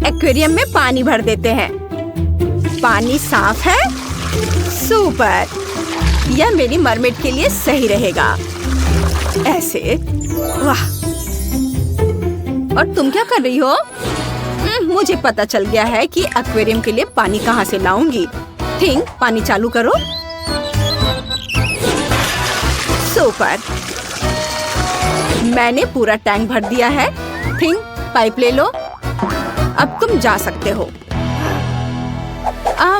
Aquarium में पानी भर देते हैं। पानी साफ है? सुपर! यह मेरी मरमेड के लिए सही रहेगा। ऐसे। वाह! और तुम क्या कर रही हो? मुझे पता चल गया है कि एक्वेरियम के लिए पानी कहाँ से लाऊंगी। थिंग, पानी चालू करो। सुपर! मैंने पूरा टैंक भर दिया है। थिंग, पाइप ले लो। अब तुम जा सकते हो।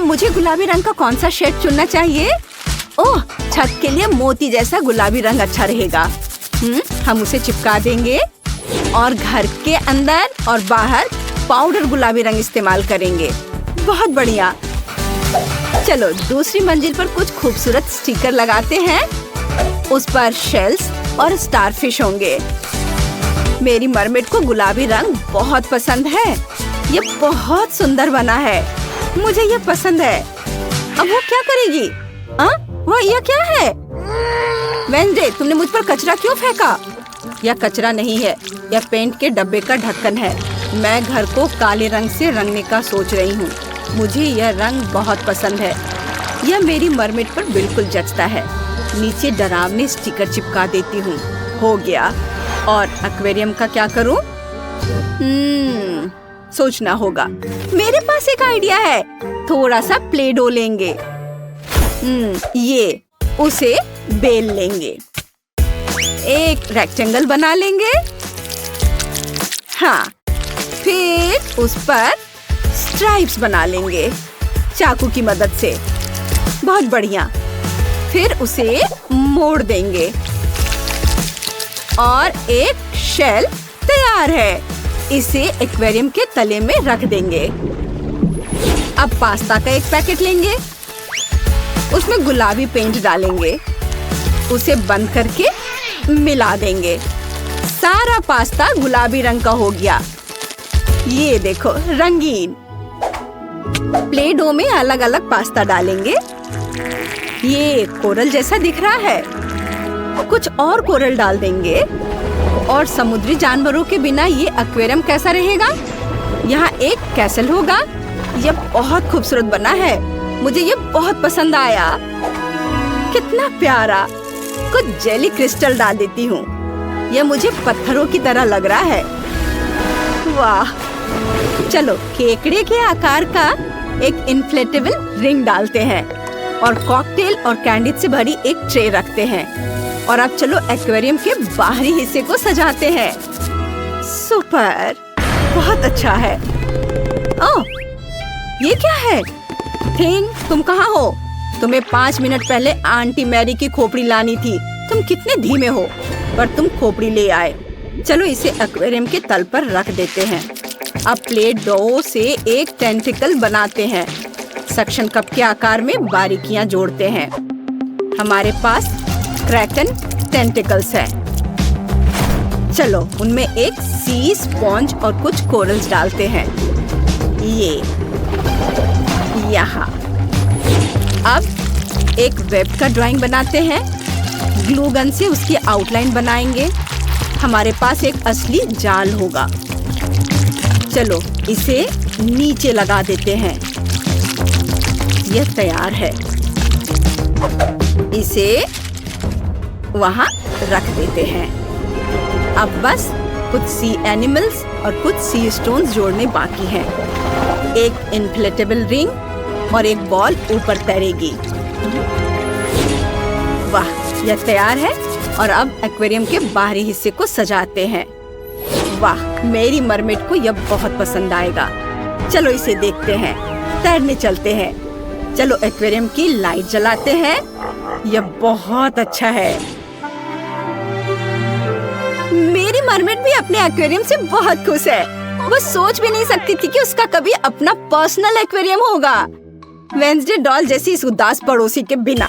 मुझे गुलाबी रंग का कौन सा शेड चुनना चाहिए? ओह, छत के लिए मोती जैसा गुलाबी रंग अच्छा रहेगा। हम उसे चिपका देंगे और घर के अंदर और बाहर पाउडर गुलाबी रंग इस्तेमाल करेंगे। बहुत बढ़िया। चलो दूसरी मंजिल पर कुछ खूबसूरत स्टिकर लगाते हैं। उस पर शेल्स और स्टारफिश होंगे। मेरी मरमेड को गुलाबी रंग बहुत पसंद है। ये बहुत सुंदर बना है। मुझे ये पसंद है। अब वो क्या करेगी? वो यह क्या है? वेंसडे, तुमने मुझ पर कचरा क्यों फेंका? यह कचरा नहीं है, यह पेंट के डब्बे का ढक्कन है। मैं घर को काले रंग से रंगने का सोच रही हूँ। मुझे यह रंग बहुत पसंद है। यह मेरी मरमेड पर बिल्कुल जचता है। नीचे डरावने स्टिकर चिपका देती हूँ। हो गया। और एक्वेरियम का क्या करूँ? सोचना होगा। मेरे पास एक आइडिया है। थोड़ा सा प्ले डो लेंगे। ये उसे बेल लेंगे। एक रेक्टेंगल बना लेंगे। हाँ, फिर उस पर स्ट्राइप्स बना लेंगे चाकू की मदद से। बहुत बढ़िया। फिर उसे मोड़ देंगे और एक शेल तैयार है। इसे एक्वेरियम के तले में रख देंगे। अब पास्ता का एक पैकेट लेंगे। उसमें गुलाबी पेंट डालेंगे। उसे बंद करके मिला देंगे। सारा पास्ता गुलाबी रंग का हो गया। ये देखो, रंगीन। प्ले डो में अलग अलग पास्ता डालेंगे। ये कोरल जैसा दिख रहा है। कुछ और कोरल डाल देंगे। और समुद्री जानवरों के बिना ये एक्वेरियम कैसा रहेगा? यहाँ एक कैसल होगा। यह बहुत खूबसूरत बना है। मुझे ये बहुत पसंद आया। कितना प्यारा। कुछ जेली क्रिस्टल डाल देती हूँ। यह मुझे पत्थरों की तरह लग रहा है। वाह! चलो केकड़े के आकार का एक इन्फ्लेटेबल रिंग डालते हैं और कॉकटेल और कैंडी से भरी एक ट्रे रखते हैं। और अब चलो एक्वेरियम के बाहरी हिस्से को सजाते हैं। सुपर! बहुत अच्छा है। ओह, ये क्या है? थिंग, तुम कहाँ हो? तुम्हें 5 मिनट पहले आंटी मैरी की खोपड़ी लानी थी। तुम कितने धीमे हो, पर तुम खोपड़ी ले आए। चलो इसे एक्वेरियम के तल पर रख देते हैं। अब प्लेट डो से एक टेंटिकल बनाते हैं। सक्शन कप के आकार में बारीकियां जोड़ते हैं। हमारे पास क्रैकन टेंटिकल्स है। चलो उनमें एक सी स्पॉन्ज और कुछ कोरल्स डालते हैं। ये यहाँ। अब एक वेब का ड्राइंग बनाते हैं। ग्लू गन से उसकी आउटलाइन बनाएंगे। हमारे पास एक असली जाल होगा। चलो इसे नीचे लगा देते हैं। यह तैयार है। इसे वहाँ रख देते हैं। अब बस कुछ सी एनिमल्स और कुछ सी स्टोन्स जोड़ने बाकी हैं। एक इन्फ्लेटेबल रिंग और एक बॉल ऊपर तैरेगी। वाह, यह तैयार है। और अब एक्वेरियम के बाहरी हिस्से को सजाते हैं। वाह, मेरी मरमेड को यह बहुत पसंद आएगा। चलो इसे देखते हैं। तैरने चलते हैं। चलो एक्वेरियम की लाइट जलाते हैं। यह बहुत अच्छा है। मेरी मरमेड भी अपने एक्वेरियम से बहुत खुश है। वो सोच भी नहीं सकती थी कि उसका कभी अपना पर्सनल एक्वेरियम होगा। वेंसडे डॉल जैसी इस उदास पड़ोसी के बिना।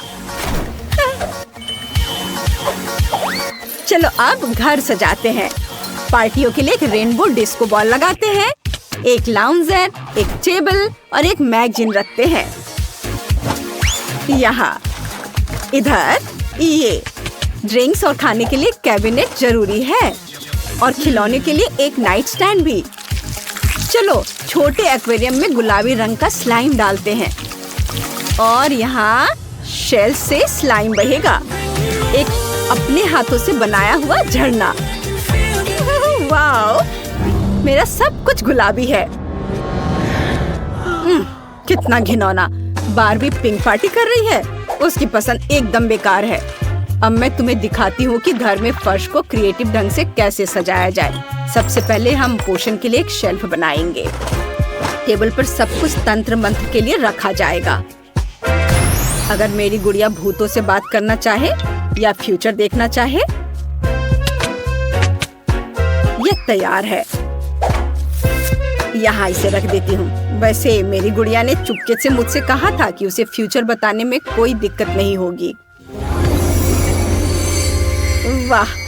चलो अब घर सजाते हैं। पार्टियों के लिए एक रेनबो डिस्को बॉल लगाते हैं। एक लाउंजर, एक टेबल और एक मैगजीन रखते हैं। यहाँ इधर ये ड्रिंक्स और खाने के लिए कैबिनेट जरूरी है और खिलौने के लिए एक नाइट स्टैंड भी। चलो छोटे एक्वेरियम में गुलाबी रंग का स्लाइम डालते हैं और यहाँ शेल से स्लाइम बहेगा। एक अपने हाथों से बनाया हुआ झरना। वाओ, मेरा सब कुछ गुलाबी है। कितना घिनौना। बारबी पिंक पार्टी कर रही है। उसकी पसंद एकदम बेकार है। अब मैं तुम्हें दिखाती हूँ कि घर में फर्श को क्रिएटिव ढंग से कैसे सजाया जाए। सबसे पहले हम पोषण के लिए एक शेल्फ बनाएंगे। टेबल पर सब कुछ तंत्र मंत्र के लिए रखा जाएगा। अगर मेरी गुड़िया भूतों से बात करना चाहे या फ्यूचर देखना चाहे, ये तैयार है। यहाँ इसे रख देती हूँ। वैसे मेरी गुड़िया ने चुपके से मुझसे कहा था कि उसे फ्यूचर बताने में कोई दिक्कत नहीं होगी। वाह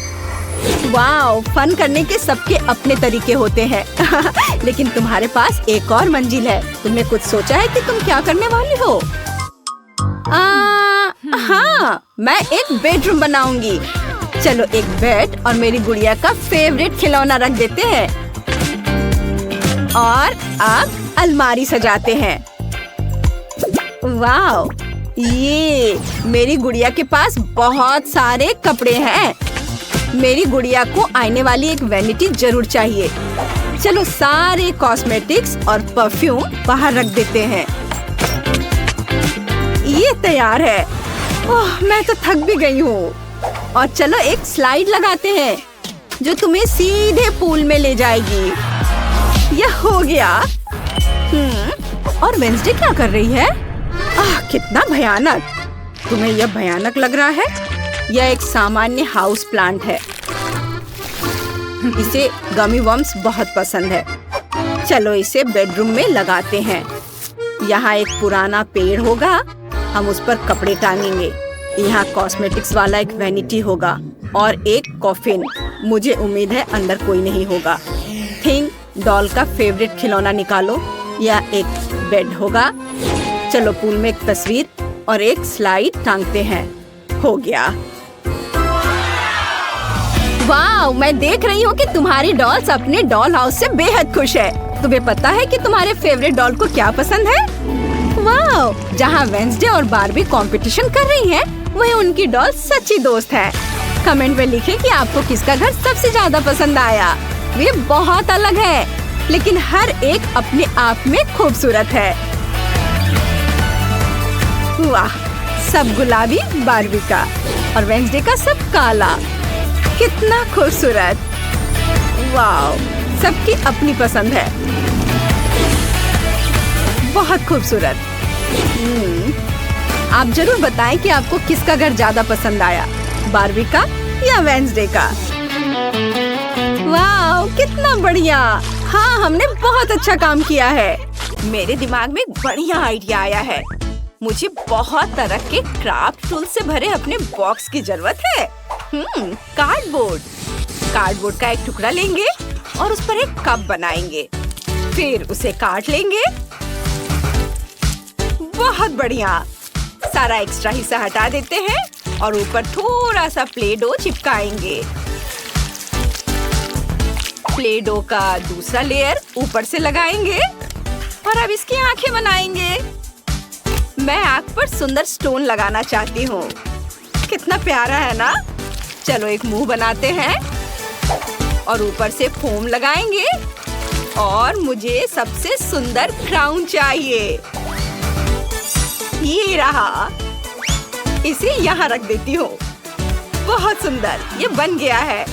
वाह, फन करने के सबके अपने तरीके होते हैं। लेकिन तुम्हारे पास एक और मंजिल है। तुमने कुछ सोचा है कि तुम क्या करने वाली हो? हाँ, मैं एक बेडरूम बनाऊंगी। चलो एक बेड और मेरी गुड़िया का फेवरेट खिलौना रख देते हैं और अब अलमारी सजाते हैं। वाह, ये मेरी गुड़िया के पास बहुत सारे कपड़े हैं। मेरी गुड़िया को आने वाली एक वैनिटी जरूर चाहिए। चलो सारे कॉस्मेटिक्स और परफ्यूम बाहर रख देते हैं। ये तैयार है। ओह, मैं तो थक भी गई हूँ। और चलो एक स्लाइड लगाते हैं जो तुम्हें सीधे पूल में ले जाएगी। यह हो गया। और वेंसडे क्या कर रही है? कितना भयानक। तुम्हें यह भयानक लग रहा है? यह एक सामान्य हाउस प्लांट है। इसे गमी वर्म्स बहुत पसंद है। चलो इसे बेडरूम में लगाते हैं। यहाँ एक पुराना पेड़ होगा। हम उस पर कपड़े टांगेंगे। यहाँ कॉस्मेटिक्स वाला एक वैनिटी होगा और एक कॉफिन। मुझे उम्मीद है अंदर कोई नहीं होगा। थिंग डॉल का फेवरेट खिलौना निकालो। यह एक बेड होगा। चलो पूल में एक तस्वीर और एक स्लाइड टांगते हैं। हो गया। वाह, मैं देख रही हूँ कि तुम्हारी डॉल्स अपने डॉल हाउस से बेहद खुश है। तुम्हें पता है कि तुम्हारे फेवरेट डॉल को क्या पसंद है? वाह, जहाँ वेंसडे और बारबी कंपटीशन कर रही हैं, वही उनकी डॉल सच्ची दोस्त है। कमेंट में लिखें कि आपको किसका घर सबसे ज्यादा पसंद आया। वे बहुत अलग है, लेकिन हर एक अपने आप में खूबसूरत है। वाह, सब गुलाबी बारबी का और वेंसडे का सब काला। कितना खूबसूरत। वाह, सबकी अपनी पसंद है। बहुत खूबसूरत। आप जरूर बताएं कि आपको किसका घर ज्यादा पसंद आया, बारबी का या वेंसडे का। वाह, कितना बढ़िया। हाँ, हमने बहुत अच्छा काम किया है। मेरे दिमाग में एक बढ़िया आइडिया आया है। मुझे बहुत तरह के क्राफ्ट टूल से भरे अपने बॉक्स की जरूरत है। कार्डबोर्ड का एक टुकड़ा लेंगे और उस पर एक कप बनाएंगे। फिर उसे काट लेंगे। बहुत बढ़िया। सारा एक्स्ट्रा हिस्सा हटा देते हैं और ऊपर थोड़ा सा प्ले डो चिपकाएंगे। प्ले डो का दूसरा लेयर ऊपर से लगाएंगे और अब इसकी आंखें बनाएंगे। मैं आंख पर सुंदर स्टोन लगाना चाहती हूँ। कितना प्यारा है ना? चलो एक मुंह बनाते हैं और ऊपर से फोम लगाएंगे और मुझे सबसे सुंदर क्राउन चाहिए। ये रहा। इसे यहाँ रख देती हूँ। बहुत सुंदर, ये बन गया है।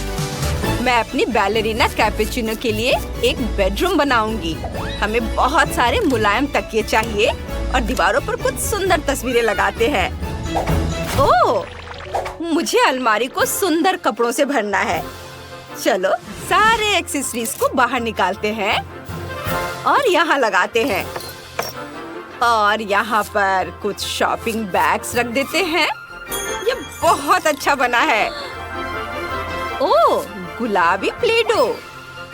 मैं अपनी बैलेरिना कैपुचिनो के लिए एक बेडरूम बनाऊंगी। हमें बहुत सारे मुलायम तकिए चाहिए और दीवारों पर कुछ सुंदर तस्वीरें लगाते हैं। ओह, मुझे अलमारी को सुंदर कपड़ों से भरना है। चलो सारे एक्सेसरीज को बाहर निकालते हैं और यहाँ लगाते हैं। और यहाँ पर कुछ शॉपिंग बैग्स रख देते हैं। ये बहुत अच्छा बना है। ओह, गुलाबी प्ले डो।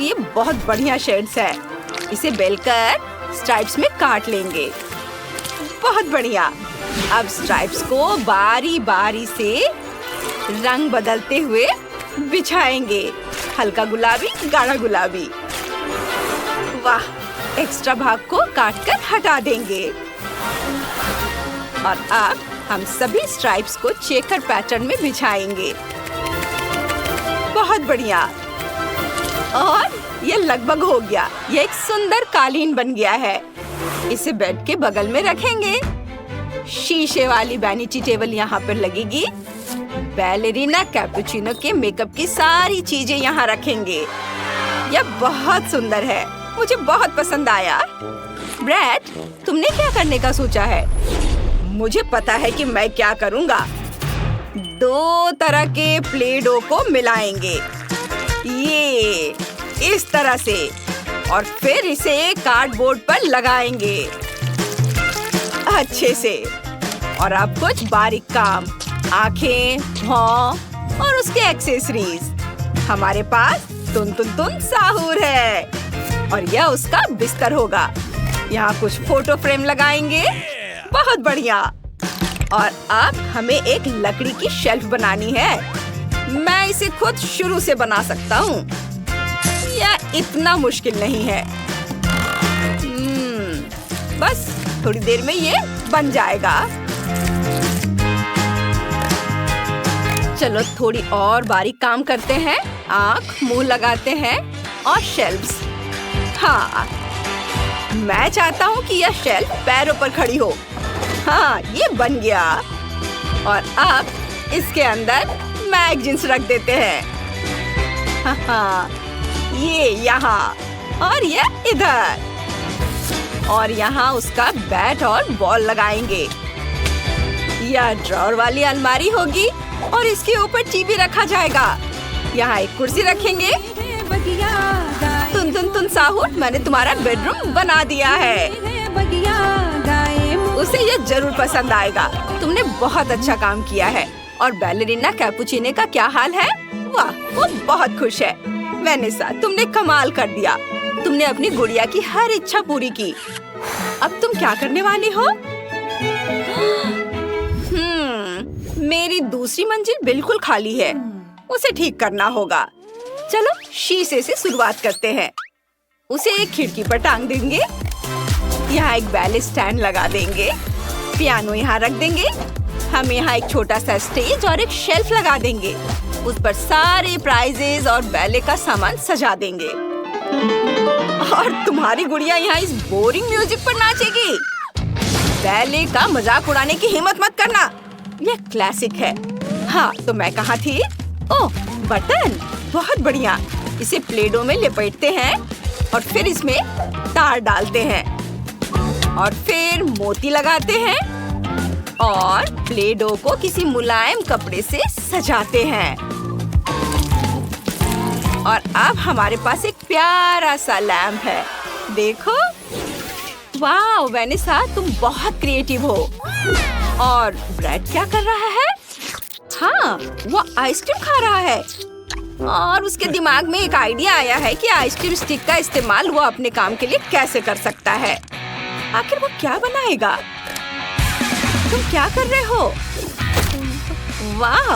ये बहुत बढ़िया शेड्स है। इसे बेलकर स्ट्राइप्स में काट लेंगे। बहुत बढ़िया। अब स्ट्राइप्स को बारी बारी से रंग बदलते हुए बिछाएंगे। हल्का गुलाबी, गाढ़ा गुलाबी। वाह, एक्स्ट्रा भाग को काटकर हटा देंगे और अब हम सभी स्ट्राइप्स को चेकर पैटर्न में बिछाएंगे। बहुत बढ़िया। और ये लगभग हो गया। ये एक सुंदर कालीन बन गया है। इसे बेड के बगल में रखेंगे। शीशे वाली वैनिटी टेबल यहाँ पर लगेगी। बैलेरिना कैपुचिनो के मेकअप की सारी चीजें यहाँ रखेंगे। यह बहुत सुंदर है। मुझे बहुत पसंद आया। ब्रैड, तुमने क्या करने का सोचा है? मुझे पता है कि मैं क्या करूँगा। 2 तरह के प्ले डो को मिलाएंगे, ये इस तरह से, और फिर इसे कार्डबोर्ड पर लगाएंगे अच्छे से। और अब कुछ बारीक काम, आंखें, भौं और उसके एक्सेसरीज। हमारे पास तुन तुन तुन साहूर है और यह उसका बिस्तर होगा। यहाँ कुछ फोटो फ्रेम लगाएंगे। बहुत बढ़िया। और अब हमें एक लकड़ी की शेल्फ बनानी है। मैं इसे खुद शुरू से बना सकता हूँ। यह इतना मुश्किल नहीं है। बस थोड़ी देर में ये बन जाएगा। चलो थोड़ी और बारीक काम करते हैं। आँख, मुंह लगाते हैं और शेल्फ्स। हाँ, मैं चाहता हूँ कि यह शेल्फ पैरों पर खड़ी हो। हाँ, ये बन गया। और अब इसके अंदर मैगजीन्स रख देते हैं। हाँ, ये यहाँ और ये इधर। और यहाँ उसका बैट और बॉल लगाएंगे। यह ड्रॉअर वाली अलमारी होगी और इसके ऊपर टीवी रखा जाएगा। यहाँ एक कुर्सी रखेंगे। तुन तुन तुन साहूर, मैंने तुम्हारा बेडरूम बना दिया है। उसे यह जरूर पसंद आएगा। तुमने बहुत अच्छा काम किया है। और बैलेरिना कैपुचिनो का क्या हाल है? वाह, वो बहुत खुश है। वेनेसा, तुमने कमाल कर दिया। तुमने अपनी गुड़िया की हर इच्छा पूरी की। अब तुम क्या करने वाली हो? मेरी दूसरी मंजिल बिल्कुल खाली है। उसे ठीक करना होगा। चलो शीशे से शुरुआत करते हैं। उसे एक खिड़की पर टांग देंगे। यहाँ एक बैले स्टैंड लगा देंगे। पियानो यहाँ रख देंगे। हम यहाँ एक छोटा सा स्टेज और एक शेल्फ लगा देंगे। उस पर सारे प्राइजेस और बैले का सामान सजा देंगे। और तुम्हारी गुड़िया यहाँ इस बोरिंग म्यूजिक पर नाचेगी। बैले का मजाक उड़ाने की हिम्मत मत करना। यह क्लासिक है। हाँ, तो मैं कहाँ थी? ओह, बटन। बहुत बढ़िया। इसे प्लेडो में लपेटते हैं और फिर इसमें तार डालते हैं और फिर मोती लगाते हैं और प्लेडो को किसी मुलायम कपड़े से सजाते हैं। और अब हमारे पास एक प्यारा सा लैंप है। देखो। वाह वेनेसा, तुम बहुत क्रिएटिव हो। और ब्रैड क्या कर रहा है? हाँ, वो आइसक्रीम खा रहा है। और उसके दिमाग में एक आइडिया आया है कि आइसक्रीम स्टिक का इस्तेमाल वो अपने काम के लिए कैसे कर सकता है। आखिर वो क्या बनाएगा? तुम क्या कर रहे हो? वाह,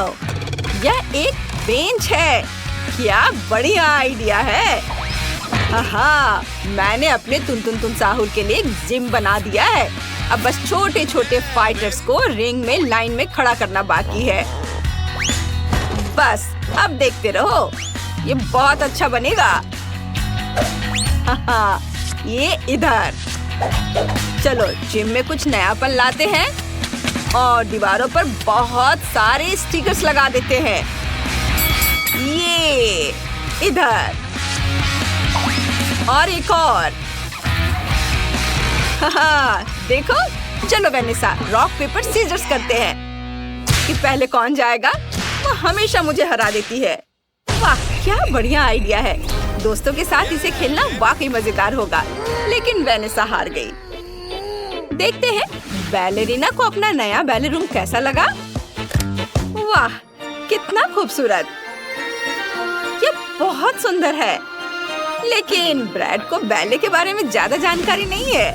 यह एक बेंच है। क्या बढ़िया आइडिया है। हाँ, मैंने अपने तुन तुन तुन साहूर के लिए एक जिम बना दिया है। अब बस छोटे छोटे फाइटर्स को रिंग में लाइन में खड़ा करना बाकी है। बस अब देखते रहो, ये बहुत अच्छा बनेगा। हाँ, ये इधर। चलो जिम में कुछ नयापन लाते हैं और दीवारों पर बहुत सारे स्टिकर्स लगा देते हैं। ये इधर और एक और। हाँ, देखो। चलो वेनेसा, रॉक पेपर सीजर्स करते हैं कि पहले कौन जाएगा। वो हमेशा मुझे हरा देती है। वाह, क्या बढ़िया आइडिया है। दोस्तों के साथ इसे खेलना वाकई मजेदार होगा। लेकिन वेनेसा हार गई। देखते हैं बैलेरिना को अपना नया बैले रूम कैसा लगा। वाह, कितना खूबसूरत। ये बहुत सुंदर है। लेकिन ब्रैड को बैले के बारे में ज्यादा जानकारी नहीं है।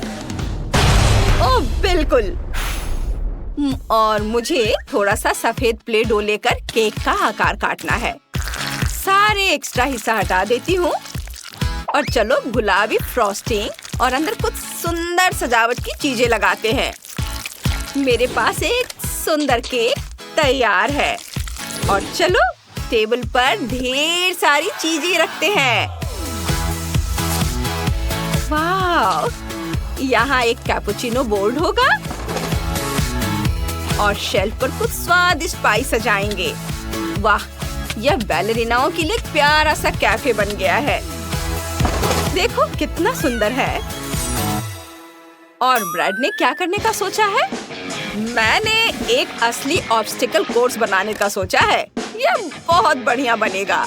ओह बिल्कुल। और मुझे थोड़ा सा सफेद प्ले डो लेकर केक का आकार काटना है। सारे एक्स्ट्रा हिस्सा हटा देती हूँ और चलो गुलाबी फ्रॉस्टिंग और अंदर कुछ सुंदर सजावट की चीजें लगाते हैं। मेरे पास एक सुंदर केक तैयार है और चलो टेबल पर ढेर सारी चीजें रखते हैं। वाह! यहाँ एक कैपुचिनो बोर्ड होगा और शेल्फ पर कुछ स्वादिष्ट पाई सजाएंगे। वाह! यह बैलरीनाओं के लिए एक प्यारा सा कैफे बन गया है। देखो कितना सुंदर है। और ब्रैड ने क्या करने का सोचा है? मैंने एक असली ऑब्स्टिकल कोर्स बनाने का सोचा है। यह बहुत बढ़िया बनेगा।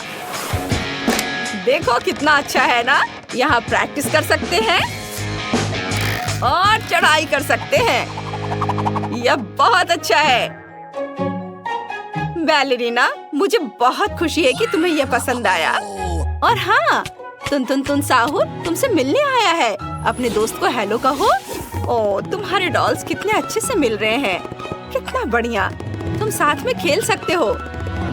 देखो कितना अच्छा है ना? यहाँ प्रैक्टिस कर सकते हैं और चढ़ाई कर सकते हैं। यह बहुत अच्छा है। बैलेरिना, मुझे बहुत खुशी है कि तुम्हें यह पसंद आया। और हाँ, तुन साहू तुमसे मिलने आया है। अपने दोस्त को हेलो कहो। ओह, तुम्हारे डॉल्स कितने अच्छे से मिल रहे हैं। कितना बढ़िया। तुम साथ में खेल सकते हो।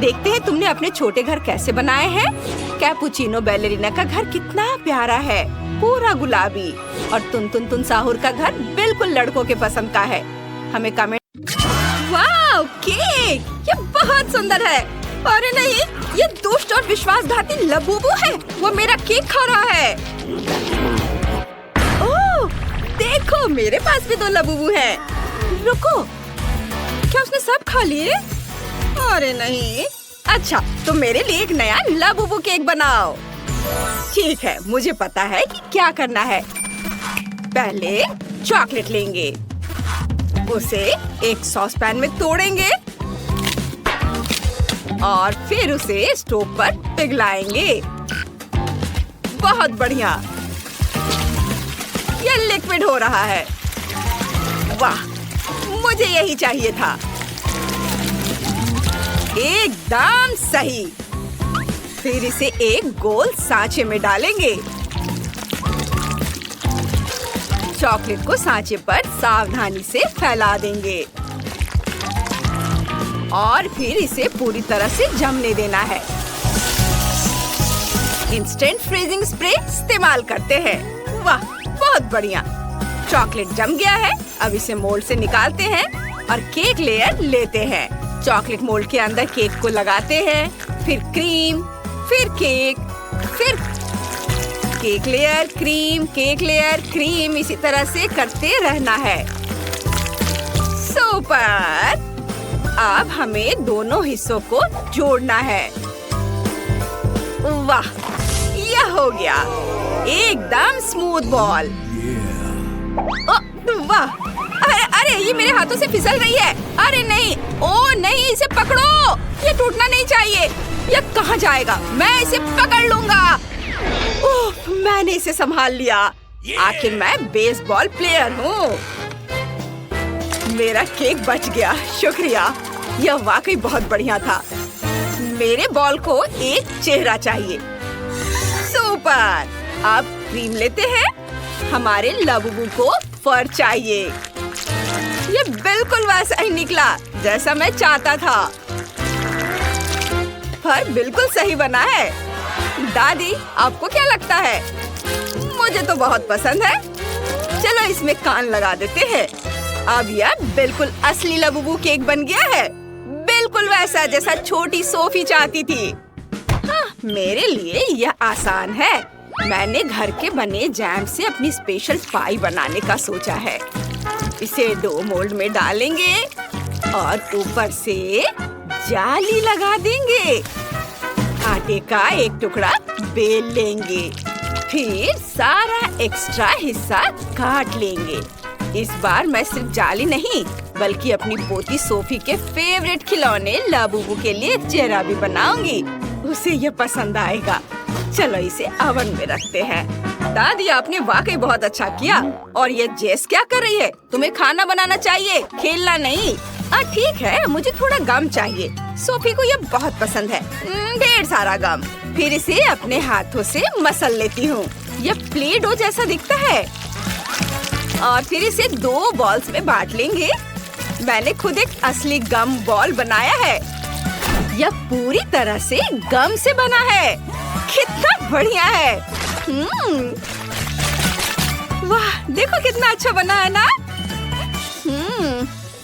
देखते हैं तुमने अपने छोटे घर कैसे बनाए हैं। कैपुचिनो बैलेरिना का घर कितना प्यारा है, पूरा गुलाबी। और तुन साहूर का घर बिल्कुल लड़कों के पसंद का है। हमें कमेंट। वाह, केक! ये बहुत सुंदर है। अरे नहीं, ये दुष्ट और विश्वासघाती लबूबू है। वो मेरा केक खा रहा है। ओह, देखो मेरे पास भी 2 लबूबू हैं। रुको, क्या उसने सब खा लिए? अरे नहीं। अच्छा, तो मेरे लिए एक नया लबूबू केक बनाओ। ठीक है, मुझे पता है कि क्या करना है। पहले चॉकलेट लेंगे, उसे एक सॉस पैन में तोड़ेंगे और फिर उसे स्टोव पर पिघलाएंगे। बहुत बढ़िया। यह लिक्विड हो रहा है। वाह, मुझे यही चाहिए था। एकदम सही। फिर इसे एक गोल सांचे में डालेंगे। चॉकलेट को सांचे पर सावधानी से फैला देंगे और फिर इसे पूरी तरह से जमने देना है। इंस्टेंट फ्रीजिंग स्प्रे इस्तेमाल करते हैं। वाह, बहुत बढ़िया। चॉकलेट जम गया है। अब इसे मोल्ड से निकालते हैं और केक लेयर लेते हैं। चॉकलेट मोल्ड के अंदर केक को लगाते हैं, फिर क्रीम, फिर केक, फिर cake layer, cream, cake layer, cream, इसी तरह से करते रहना है। सुपर! अब हमें दोनों हिस्सों को जोड़ना है। वाह, यह हो गया एकदम स्मूथ बॉल। वाह! अरे ये मेरे हाथों से फिसल रही है। अरे नहीं, ओ नहीं, इसे पकड़ो। ये टूटना नहीं चाहिए। यह कहाँ जाएगा? मैं इसे पकड़ लूंगा। ओह, मैंने इसे संभाल लिया। आखिर मैं बेसबॉल प्लेयर हूँ। मेरा केक बच गया। शुक्रिया, यह वाकई बहुत बढ़िया था। मेरे बॉल को एक चेहरा चाहिए। सुपर! अब क्रीम लेते हैं। हमारे लबूबू को फर चाहिए। ये बिल्कुल वैसा ही निकला जैसा मैं चाहता था। फर बिल्कुल सही बना है। दादी, आपको क्या लगता है? मुझे तो बहुत पसंद है। चलो इसमें कान लगा देते हैं। अब यह बिल्कुल असली लबूबू केक बन गया है। बिल्कुल वैसा जैसा छोटी सोफी चाहती थी। हाँ, मेरे लिए यह आसान है। मैंने घर के बने जैम से अपनी स्पेशल पाई बनाने का सोचा है। इसे डो मोल्ड में डालेंगे और ऊपर से जाली लगा देंगे। आटे का एक टुकड़ा बेल लेंगे, फिर सारा एक्स्ट्रा हिस्सा काट लेंगे। इस बार मैं सिर्फ जाली नहीं बल्कि अपनी पोती सोफी के फेवरेट खिलौने लाबूबू के लिए चेहरा भी बनाऊंगी। उसे ये पसंद आएगा। चलो इसे ओवन में रखते हैं। दादी, आपने वाकई बहुत अच्छा किया। और ये जेस क्या कर रही है? तुम्हें खाना बनाना चाहिए, खेलना नहीं। ठीक है, मुझे थोड़ा गम चाहिए। सोफी को ये बहुत पसंद है। ढेर सारा गम। फिर इसे अपने हाथों से मसल लेती हूँ। ये प्ले डो जैसा दिखता है। और फिर इसे 2 बॉल्स में बांट लेंगे। मैंने खुद एक असली गम बॉल बनाया है। यह पूरी तरह से गम से बना है। कितना बढ़िया है। वाह, देखो कितना अच्छा बना है ना।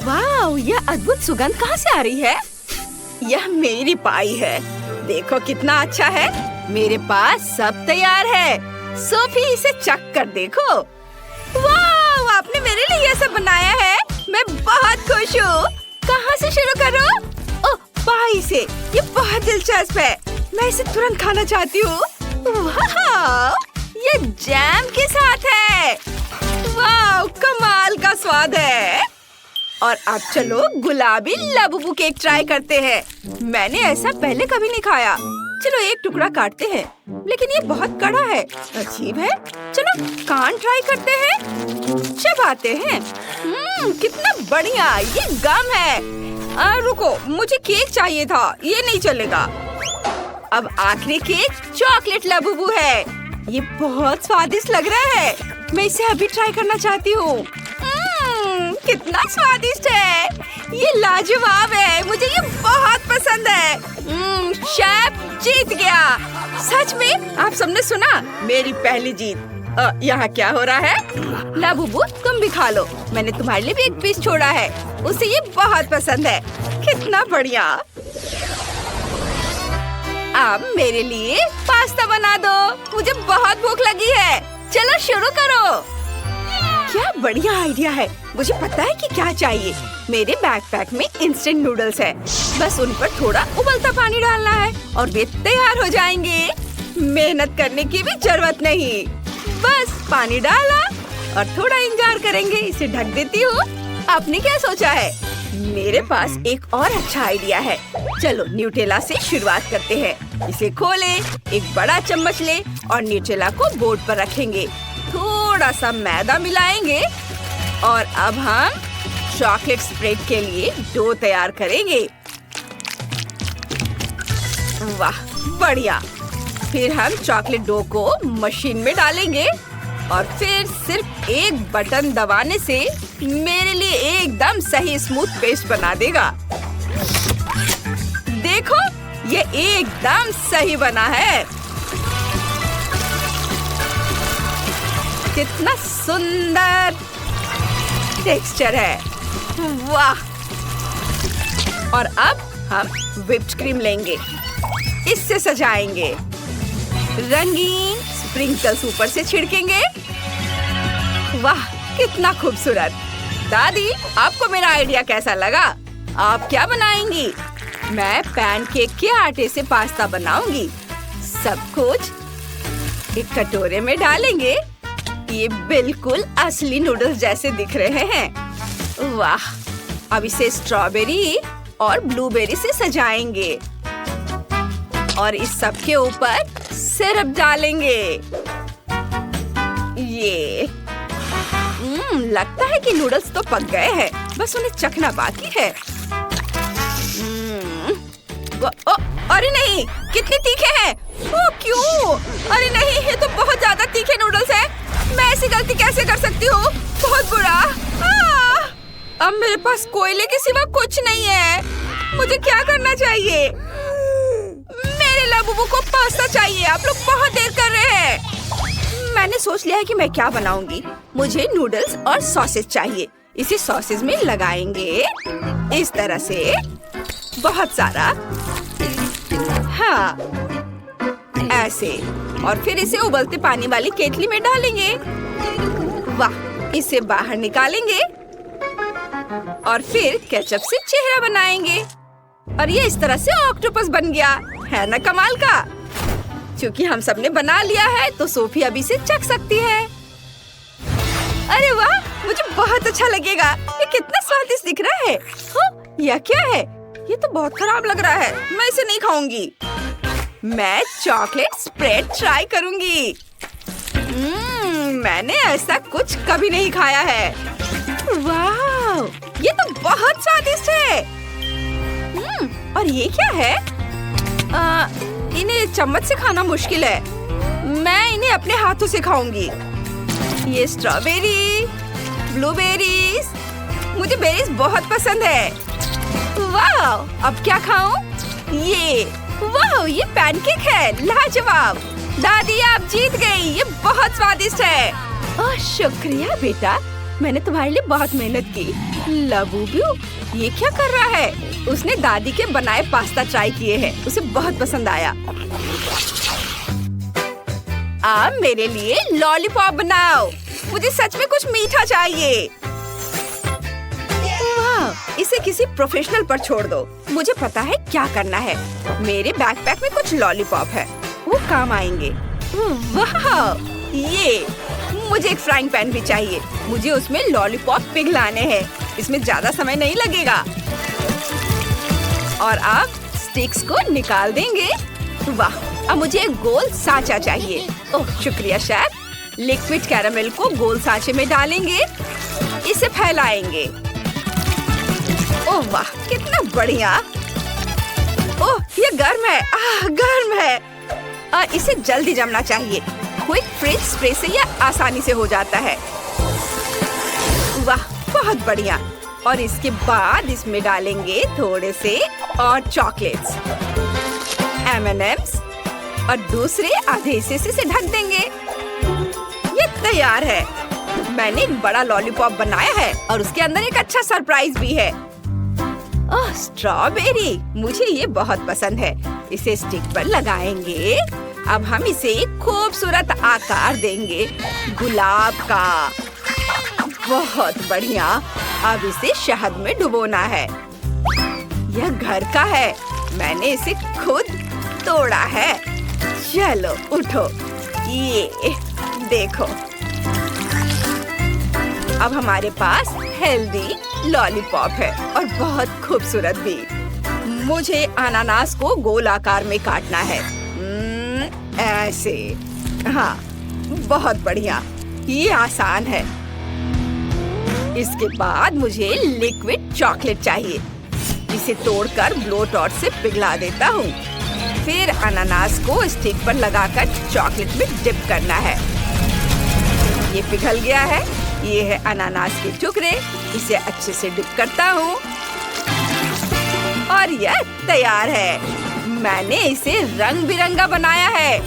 वाह, यह अद्भुत सुगंध कहाँ से आ रही है? यह मेरी पाई है। देखो कितना अच्छा है। मेरे पास सब तैयार है। सोफी, इसे चख कर देखो। वाह, आपने मेरे लिए यह सब बनाया है। मैं बहुत खुश हूँ। कहाँ से शुरू करूँ? ओह, पाई से। ये बहुत दिलचस्प है। मैं इसे तुरंत खाना चाहती हूँ। वाह, ये जैम के साथ है। वाह, कमाल का स्वाद है। और अब चलो गुलाबी लाबूबू केक ट्राई करते हैं। मैंने ऐसा पहले कभी नहीं खाया। चलो एक टुकड़ा काटते हैं, लेकिन ये बहुत कड़ा है। अजीब है। चलो कान ट्राई करते हैं। चबाते हैं। कितना बढ़िया। ये गम है। रुको, मुझे केक चाहिए था। ये नहीं चलेगा। अब आखिरी केक चॉकलेट लाबूबू है। ये बहुत स्वादिष्ट लग रहा है। मैं इसे अभी ट्राई करना चाहती हूँ। कितना स्वादिष्ट है। ये लाजवाब है। मुझे ये बहुत पसंद है। शेफ जीत गया। सच में? आप सबने सुना? मेरी पहली जीत। यहाँ क्या हो रहा है? लाबूबू, तुम भी खा लो। मैंने तुम्हारे लिए भी एक पीस छोड़ा है। उसे ये बहुत पसंद है। कितना बढ़िया। अब मेरे लिए पास्ता बना दो। मुझे बहुत भूख लगी है। चलो शुरू करो। क्या बढ़िया आइडिया है। मुझे पता है कि क्या चाहिए। मेरे बैकपैक में इंस्टेंट नूडल्स है। बस उन पर थोड़ा उबलता पानी डालना है और वे तैयार हो जाएंगे। मेहनत करने की भी जरूरत नहीं। बस पानी डाला और थोड़ा इंतजार करेंगे। इसे ढक देती हूँ। आपने क्या सोचा है? मेरे पास एक और अच्छा आइडिया है। चलो न्यूटेला से शुरुआत करते हैं। इसे खोलें, एक बड़ा चम्मच ले और न्यूटेला को बोर्ड पर रखेंगे। थोड़ा सा मैदा मिलाएंगे और अब हम चॉकलेट स्प्रेड के लिए डो तैयार करेंगे। वाह, बढ़िया। फिर हम चॉकलेट डो को मशीन में डालेंगे और फिर सिर्फ एक बटन दबाने से मेरे लिए एकदम सही स्मूथ पेस्ट बना देगा। देखो, ये एकदम सही बना है। कितना सुंदर टेक्सचर है। वाह। और अब हम व्हिप्ड क्रीम लेंगे। इससे सजाएंगे। रंगीन स्प्रिंकल्स ऊपर से छिड़केंगे। वाह, कितना खूबसूरत। दादी, आपको मेरा आइडिया कैसा लगा? आप क्या बनाएंगी? मैं पैनकेक के आटे से पास्ता बनाऊंगी। सब कुछ एक कटोरे में डालेंगे। ये बिल्कुल असली नूडल्स जैसे दिख रहे हैं। वाह। अब इसे स्ट्रॉबेरी और ब्लूबेरी से सजाएंगे और इस सब के ऊपर सिरप डालेंगे। ये लगता है कि नूडल्स तो पक गए हैं। बस उन्हें चखना बाकी है। अरे नहीं, कितने तीखे हैं। ओ क्यों? अरे नहीं, ये तो बहुत ज्यादा तीखे नूडल्स हैं। मैं ऐसी गलती कैसे कर सकती हूँ? बहुत बुरा। अब मेरे पास कोयले के सिवा कुछ नहीं है। मुझे क्या करना चाहिए? मेरे लाबूबू को पास्ता चाहिए। आप लोग बहुत देर कर रहे हैं। मैंने सोच लिया है कि मैं क्या बनाऊंगी। मुझे नूडल्स और सॉसेज चाहिए। इसे सॉसेज में लगाएंगे इस तरह से, बहुत सारा। हाँ, ऐसे। और फिर इसे उबलते पानी वाली केतली में डालेंगे। वाह, इसे बाहर निकालेंगे और फिर केचप से चेहरा बनाएंगे और ये इस तरह से ऑक्टोपस बन गया है ना कमाल का। क्योंकि हम सबने बना लिया है तो सोफी अभी से चख सकती है। अरे वाह, मुझे बहुत अच्छा लगेगा। ये कितना स्वादिष्ट दिख रहा है। यह क्या है? ये तो बहुत खराब लग रहा है। मैं इसे नहीं खाऊंगी। मैं चॉकलेट स्प्रेड ट्राई करूंगी। मैंने ऐसा कुछ कभी नहीं खाया है। वाह, ये तो बहुत स्वादिष्ट है। और ये क्या है? इन्हें चम्मच से खाना मुश्किल है। मैं इन्हें अपने हाथों से खाऊंगी। ये स्ट्रॉबेरी, ब्लूबेरीज, मुझे बेरीज बहुत पसंद है। वाह, अब क्या खाऊं? ये वाह, ये पैनकेक है। लाजवाब। दादी, आप जीत गई। ये बहुत स्वादिष्ट है। ओह शुक्रिया बेटा, मैंने तुम्हारे लिए बहुत मेहनत की। लबूबू ये क्या कर रहा है? उसने दादी के बनाए पास्ता ट्राई किए हैं, उसे बहुत पसंद आया। अब मेरे लिए लॉलीपॉप बनाओ, मुझे सच में कुछ मीठा चाहिए। वाह, इसे किसी प्रोफेशनल पर छोड़ दो, मुझे पता है क्या करना है। मेरे बैकपैक में कुछ लॉलीपॉप है, वो काम आएंगे। वाह, ये मुझे एक फ्राइंग पैन भी चाहिए, मुझे उसमें लॉलीपॉप पिघलाने हैं, इसमें ज्यादा समय नहीं लगेगा। और अब स्टिक्स को निकाल देंगे। वाह, अब मुझे एक गोल सांचा चाहिए। ओह शुक्रिया शेफ। लिक्विड कैरामेल को गोल सांचे में डालेंगे, इसे फैलाएंगे। ओह वाह, कितना बढ़िया। ओह ये गर्म है, गर्म है। इसे जल्दी जमना चाहिए। क्विक फ्रिज स्प्रे से यह आसानी से हो जाता है। वाह बहुत बढ़िया। और इसके बाद इसमें डालेंगे थोड़े से और चॉकलेट्स, M&Ms और दूसरे आधे हिस्से से इसे ढक देंगे। ये तैयार है। मैंने एक बड़ा लॉलीपॉप बनाया है और उसके अंदर एक अच्छा सरप्राइज भी है। ओह स्ट्रॉबेरी, मुझे ये बहुत पसंद है। इसे स्टिक पर लगाएंगे। अब हम इसे एक खूबसूरत आकार देंगे, गुलाब का। बहुत बढ़िया। अब इसे शहद में डुबोना है। यह घर का है, मैंने इसे खुद तोड़ा है। चलो उठो, ये देखो। अब हमारे पास हेल्दी लॉलीपॉप है और बहुत खूबसूरत भी। मुझे अनानास को गोल आकार में काटना है, ऐसे। हाँ बहुत बढ़िया, ये आसान है। इसके बाद मुझे लिक्विड चॉकलेट चाहिए, इसे तोड़कर ब्लो टॉर्च से पिघला देता हूँ। फिर अनानास को स्टिक पर लगाकर चॉकलेट में डिप करना है। ये पिघल गया है। ये है अनानास के टुकड़े, इसे अच्छे से डिप करता हूँ और यह तैयार है। मैंने इसे रंग बिरंगा बनाया है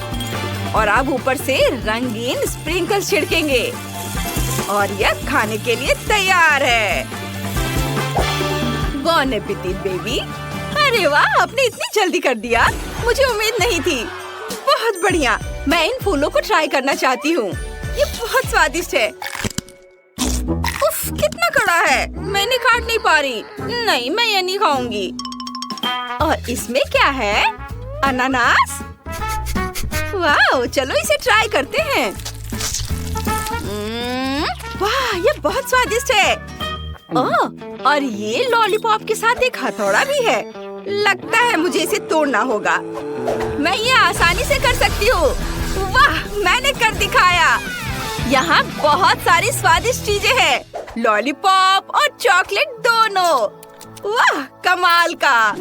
और अब ऊपर से रंगीन स्प्रिंकल्स छिड़केंगे और यह खाने के लिए तैयार है। बॉन एपेटिट बेबी। अरे वाह, आपने इतनी जल्दी कर दिया, मुझे उम्मीद नहीं थी। बहुत बढ़िया, मैं इन फूलों को ट्राई करना चाहती हूँ। ये बहुत स्वादिष्ट है। उफ, कितना कड़ा है, मैं इन्हें काट नहीं पा रही। नहीं, मैं ये नहीं खाऊंगी। और इसमें क्या है? अनानास। वाह, चलो इसे ट्राई करते हैं। वाह, ये बहुत स्वादिष्ट है। ओह, और ये लॉलीपॉप के साथ एक हथौड़ा भी है। लगता है मुझे इसे तोड़ना होगा। मैं ये आसानी से कर सकती हूँ। वाह, मैंने कर दिखाया। यहाँ बहुत सारी स्वादिष्ट चीजें हैं, लॉलीपॉप और चॉकलेट दोनों। वाह, कमाल का।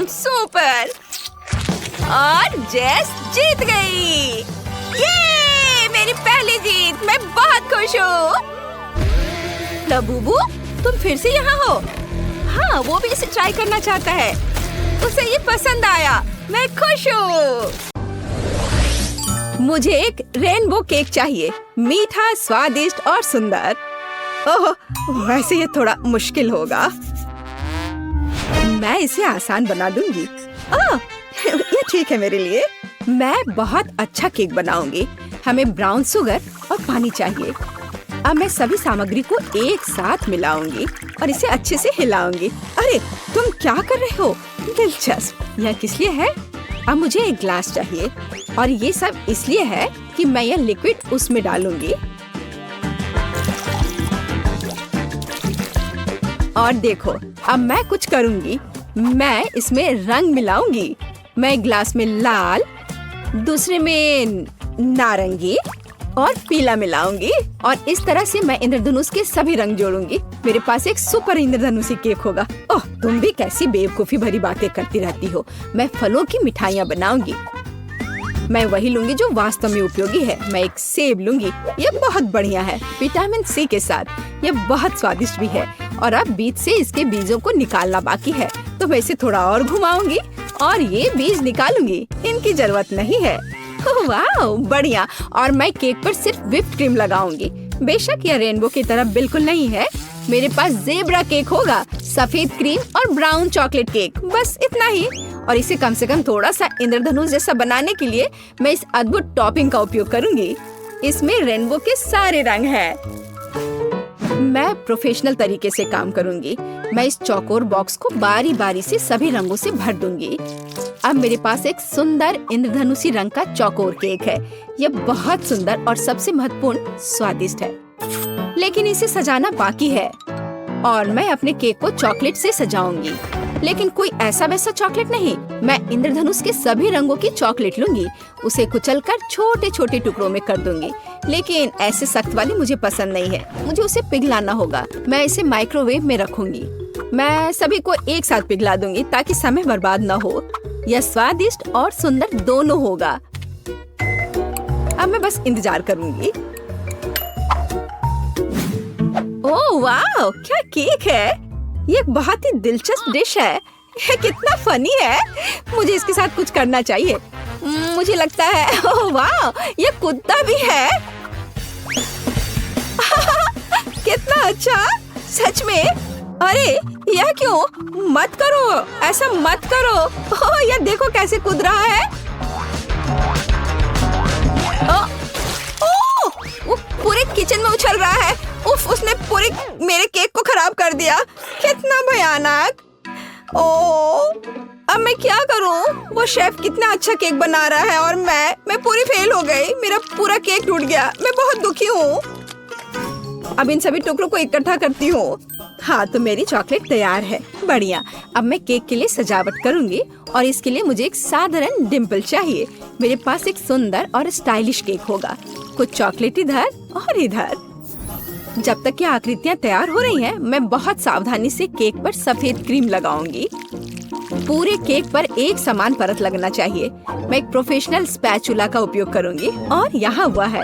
सुपर। और जेस जीत गई। ये मेरी पहली जीत, मैं बहुत खुश हूँ। लबूबू, तुम फिर से यहाँ हो? हाँ, वो भी इसे ट्राई करना चाहता है, उसे ये पसंद आया। मैं खुश हूँ। मुझे एक रेनबो केक चाहिए, मीठा, स्वादिष्ट और सुंदर। ओह, वैसे ये थोड़ा मुश्किल होगा। मैं इसे आसान बना दूंगी। ये ठीक है मेरे लिए। मैं बहुत अच्छा केक बनाऊंगी। हमें ब्राउन शुगर और पानी चाहिए। अब मैं सभी सामग्री को एक साथ मिलाऊंगी और इसे अच्छे से हिलाऊंगी। अरे तुम क्या कर रहे हो? दिलचस्प। यह किस लिए है? अब मुझे एक ग्लास चाहिए और ये सब इसलिए है कि मैं यह लिक्विड उसमें डालूंगी। और देखो, अब मैं कुछ करूंगी। मैं इसमें रंग मिलाऊंगी। मैं एक ग्लास में लाल, दूसरे में नारंगी और पीला मिलाऊंगी और इस तरह से मैं इंद्रधनुष के सभी रंग जोड़ूंगी। मेरे पास एक सुपर इंद्रधनुषी केक होगा। ओह, तुम भी कैसी बेवकूफी भरी बातें करती रहती हो। मैं फलों की मिठाइयाँ बनाऊंगी। मैं वही लूंगी जो वास्तव में उपयोगी है। मैं एक सेब लूंगी, ये बहुत बढ़िया है, विटामिन सी के साथ। ये बहुत स्वादिष्ट भी है। और अब बीज से इसके बीजों को निकालना बाकी है, तो मैं इसे थोड़ा और घुमाऊंगी और ये बीज निकालूंगी। इनकी जरूरत नहीं है। वाह बढ़िया। और मैं केक पर सिर्फ व्हिप्ड क्रीम लगाऊंगी। बेशक यह रेनबो की तरह बिल्कुल नहीं है। मेरे पास ज़ेब्रा केक होगा, सफेद क्रीम और ब्राउन चॉकलेट केक, बस इतना ही। और इसे कम से कम थोड़ा सा इंद्रधनुष जैसा बनाने के लिए मैं इस अद्भुत टॉपिंग का उपयोग करूंगी। इसमें रेनबो के सारे रंग हैं। मैं प्रोफेशनल तरीके से काम करूंगी। मैं इस चौकोर बॉक्स को बारी बारी से सभी रंगों से भर दूंगी। अब मेरे पास एक सुंदर इंद्रधनुषी रंग का चौकोर केक है। यह बहुत सुंदर और सबसे महत्वपूर्ण स्वादिष्ट है, लेकिन इसे सजाना बाकी है। और मैं अपने केक को चॉकलेट से सजाऊंगी, लेकिन कोई ऐसा वैसा चॉकलेट नहीं। मैं इंद्रधनुष के सभी रंगों की चॉकलेट लूंगी, उसे कुचलकर छोटे छोटे टुकड़ों में कर दूंगी। लेकिन ऐसे सख्त वाली मुझे पसंद नहीं है, मुझे उसे पिघलाना होगा। मैं इसे माइक्रोवेव में रखूंगी। मैं सभी को एक साथ पिघला दूंगी ताकि समय बर्बाद न हो। यह स्वादिष्ट और सुंदर दोनों होगा। अब मैं बस इंतजार करूंगी। ओह वाह, क्या केक है! ये एक बहुत ही दिलचस्प डिश है। ये कितना फनी है। मुझे इसके साथ कुछ करना चाहिए। मुझे लगता है, ओह वाह, ये कुत्ता भी है। कितना अच्छा, सच में। अरे यह क्यों? मत करो, ऐसा मत करो। ओह, यह देखो कैसे कूद रहा है। वो पूरे किचन में उछल रहा है। उफ, उसने पूरे मेरे केक को खराब कर दिया। कितना भयानक। ओह, अब मैं क्या करूं? वो शेफ कितना अच्छा केक बना रहा है और मैं पूरी फेल हो गई। मेरा पूरा केक टूट गया। मैं बहुत दुखी हूँ। अब इन सभी टुकड़ों को इकट्ठा करती हूँ। हाँ, तो मेरी चॉकलेट तैयार है। बढ़िया। अब मैं केक के लिए सजावट करूंगी और इसके लिए मुझे एक साधारण डिम्पल चाहिए। मेरे पास एक सुंदर और स्टाइलिश केक होगा। कुछ चॉकलेट इधर और इधर। जब तक ये आकृतियाँ तैयार हो रही हैं, मैं बहुत सावधानी से केक पर सफेद क्रीम लगाऊंगी। पूरे केक पर एक समान परत लगना चाहिए। मैं एक प्रोफेशनल स्पैचुला का उपयोग करूंगी और यहाँ हुआ है।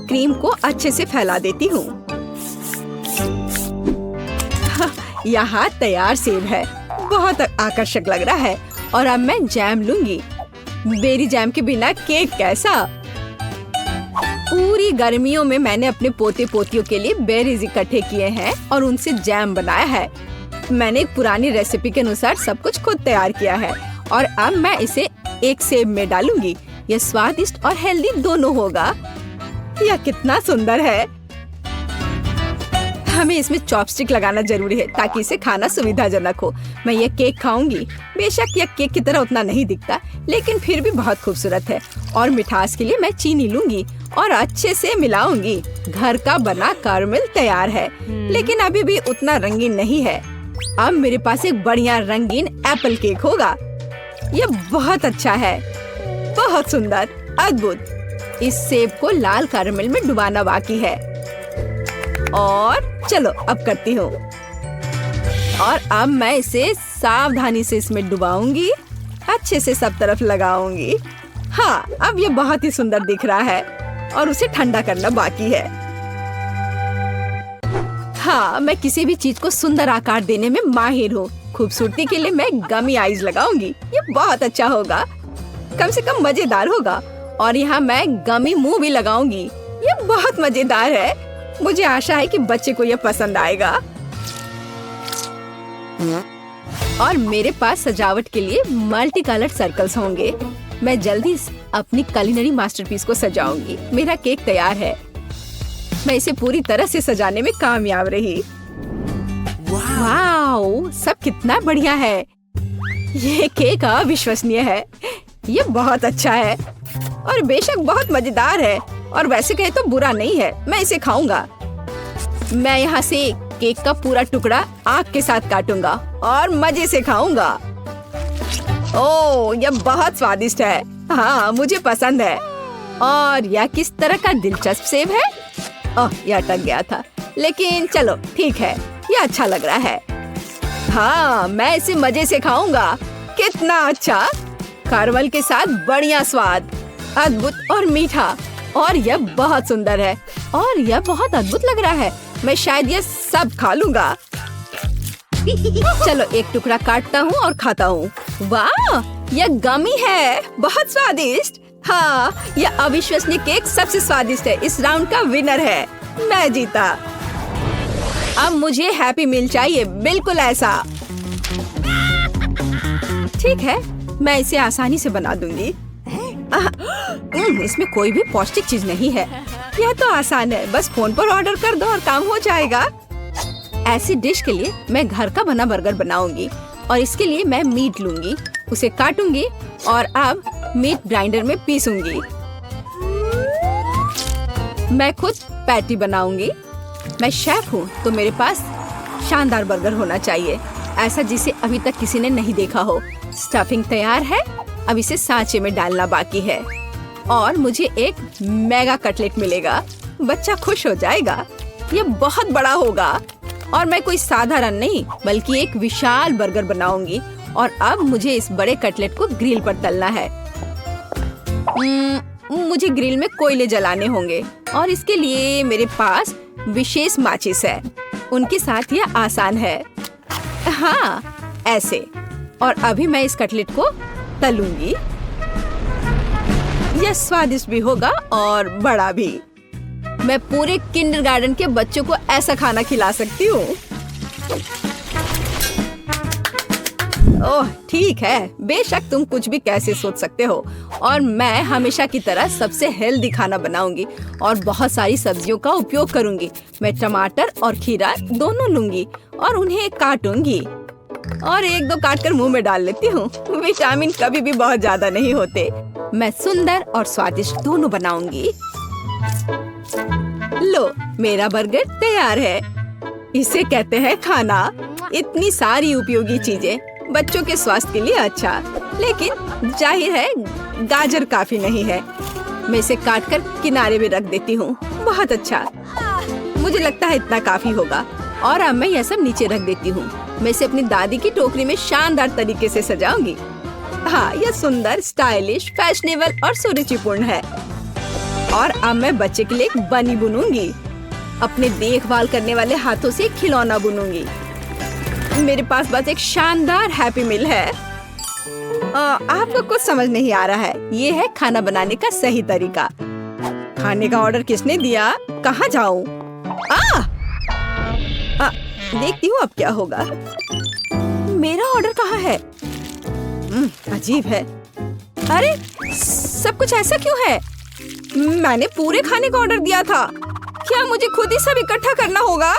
क्रीम को अच्छे से फैला देती हूँ। यहाँ तैयार सेब है, बहुत आकर्षक लग रहा है। और अब मैं जैम लूंगी। बेरी जैम के बिना केक कैसा? पूरी गर्मियों में मैंने अपने पोते पोतियों के लिए बेरीज इकट्ठे किए हैं और उनसे जैम बनाया है। मैंने एक पुरानी रेसिपी के अनुसार सब कुछ खुद तैयार किया है और अब मैं इसे एक सेब में डालूंगी। यह स्वादिष्ट और हेल्दी दोनों होगा। यह कितना सुंदर है। हमें इसमें चॉपस्टिक लगाना जरूरी है ताकि इसे खाना सुविधाजनक हो। मैं ये केक खाऊंगी। बेशक यह केक की तरह उतना नहीं दिखता, लेकिन फिर भी बहुत खूबसूरत है। और मिठास के लिए मैं चीनी लूंगी और अच्छे से मिलाऊंगी। घर का बना कैरमेल तैयार है, लेकिन अभी भी उतना रंगीन नहीं है। अब मेरे पास एक बढ़िया रंगीन एप्पल केक होगा। यह बहुत अच्छा है, बहुत सुंदर, अद्भुत। इस सेब को लाल कैरमेल में डुबाना बाकी है। और चलो अब करती हूँ। और अब मैं इसे सावधानी से इसमें डुबाऊंगी, अच्छे से सब तरफ लगाऊंगी। हाँ, अब ये बहुत ही सुंदर दिख रहा है और उसे ठंडा करना बाकी है। हाँ, मैं किसी भी चीज को सुंदर आकार देने में माहिर हूँ। खूबसूरती के लिए मैं गमी आईज लगाऊंगी। ये बहुत अच्छा होगा, कम से कम मजेदार होगा। और यहाँ मैं गमी मुंह भी लगाऊंगी। ये बहुत मजेदार है। मुझे आशा है कि बच्चे को यह पसंद आएगा। और मेरे पास सजावट के लिए मल्टी कलर्ड सर्कल्स होंगे। मैं जल्दी अपनी कुलिनरी मास्टरपीस को सजाऊंगी। मेरा केक तैयार है। मैं इसे पूरी तरह से सजाने में कामयाब रही। वाओ, सब कितना बढ़िया है। ये केक अविश्वसनीय है। ये बहुत अच्छा है और बेशक बहुत मजेदार है। और वैसे कहे तो बुरा नहीं है। मैं इसे खाऊंगा। मैं यहाँ से केक का पूरा टुकड़ा आग के साथ काटूंगा और मजे से खाऊंगा। ओह, यह बहुत स्वादिष्ट है। हाँ, मुझे पसंद है। और यह किस तरह का दिलचस्प सेब है। ओह, यह अटक गया था, लेकिन चलो ठीक है, यह अच्छा लग रहा है। हाँ, मैं इसे मजे से खाऊंगा। कितना अच्छा, कैरमेल के साथ बढ़िया स्वाद, अद्भुत और मीठा। और यह बहुत सुंदर है और यह बहुत अद्भुत लग रहा है। मैं शायद यह सब खा लूंगा। चलो एक टुकड़ा काटता हूँ और खाता हूँ। वाह, यह गमी है, बहुत स्वादिष्ट। हाँ, यह अविश्वसनीय केक सबसे स्वादिष्ट है। इस राउंड का विनर है। मैं जीता। अब मुझे हैप्पी मील चाहिए, बिल्कुल ऐसा। ठीक है, मैं इसे आसानी से बना दूंगी। इसमें कोई भी पौष्टिक चीज नहीं है। यह तो आसान है, बस फोन पर ऑर्डर कर दो और काम हो जाएगा। ऐसी डिश के लिए मैं घर का बना बर्गर बनाऊंगी और इसके लिए मैं मीट लूंगी, उसे काटूंगी और अब मीट ग्राइंडर में पीसूंगी। मैं खुद पैटी बनाऊंगी। मैं शेफ हूँ तो मेरे पास शानदार बर्गर होना चाहिए, ऐसा जिसे अभी तक किसी ने नहीं देखा हो। स्टफिंग तैयार है, अब इसे सांचे में डालना बाकी है और मुझे एक मेगा कटलेट मिलेगा। बच्चा खुश हो जाएगा। ये बहुत बड़ा होगा और मैं कोई साधारण नहीं बल्कि एक विशाल बर्गर बनाऊंगी। और अब मुझे इस बड़े कटलेट को ग्रिल पर तलना है। मुझे ग्रिल में कोयले जलाने होंगे और इसके लिए मेरे पास विशेष माचिस है। उनके साथ यह आसान है। हाँ, ऐसे। और अभी मैं इस कटलेट को तलूंगी। यह स्वादिष्ट भी होगा और बड़ा भी। मैं पूरे किंडरगार्टन के बच्चों को ऐसा खाना खिला सकती हूँ। ओह, ठीक है, बेशक तुम कुछ भी कैसे सोच सकते हो। और मैं हमेशा की तरह सबसे हेल्दी खाना बनाऊंगी और बहुत सारी सब्जियों का उपयोग करूंगी। मैं टमाटर और खीरा दोनों लूंगी और उन्हें काटूंगी और एक दो काट कर मुंह में डाल लेती हूँ। विटामिन कभी भी बहुत ज्यादा नहीं होते। मैं सुंदर और स्वादिष्ट दोनों बनाऊंगी। लो, मेरा बर्गर तैयार है। इसे कहते हैं खाना। इतनी सारी उपयोगी चीजें, बच्चों के स्वास्थ्य के लिए अच्छा, लेकिन जाहिर है गाजर काफी नहीं है। मैं इसे काट कर किनारे में रख देती हूँ। बहुत अच्छा, मुझे लगता है इतना काफी होगा। और अब मैं यह सब नीचे रख देती हूँ। मैं इसे अपनी दादी की टोकरी में शानदार तरीके से सजाऊंगी। हाँ, यह सुंदर, स्टाइलिश, फैशनेबल और सुरुचिपूर्ण है। और अब मैं बच्चे के लिए एक बनी बुनूंगी। अपने देखभाल करने वाले हाथों से खिलौना बुनूंगी। मेरे पास बस एक शानदार हैप्पी मील है। आपको कुछ समझ नहीं आ रहा है। ये है खाना बनाने का सही तरीका। खाने का ऑर्डर किसने दिया? कहाँ जाऊँ? देखती हूँ अब क्या होगा। मेरा ऑर्डर कहाँ है? अजीब है। अरे, सब कुछ ऐसा क्यों है? मैंने पूरे खाने का ऑर्डर दिया था। क्या मुझे खुद ही सब इकट्ठा करना होगा?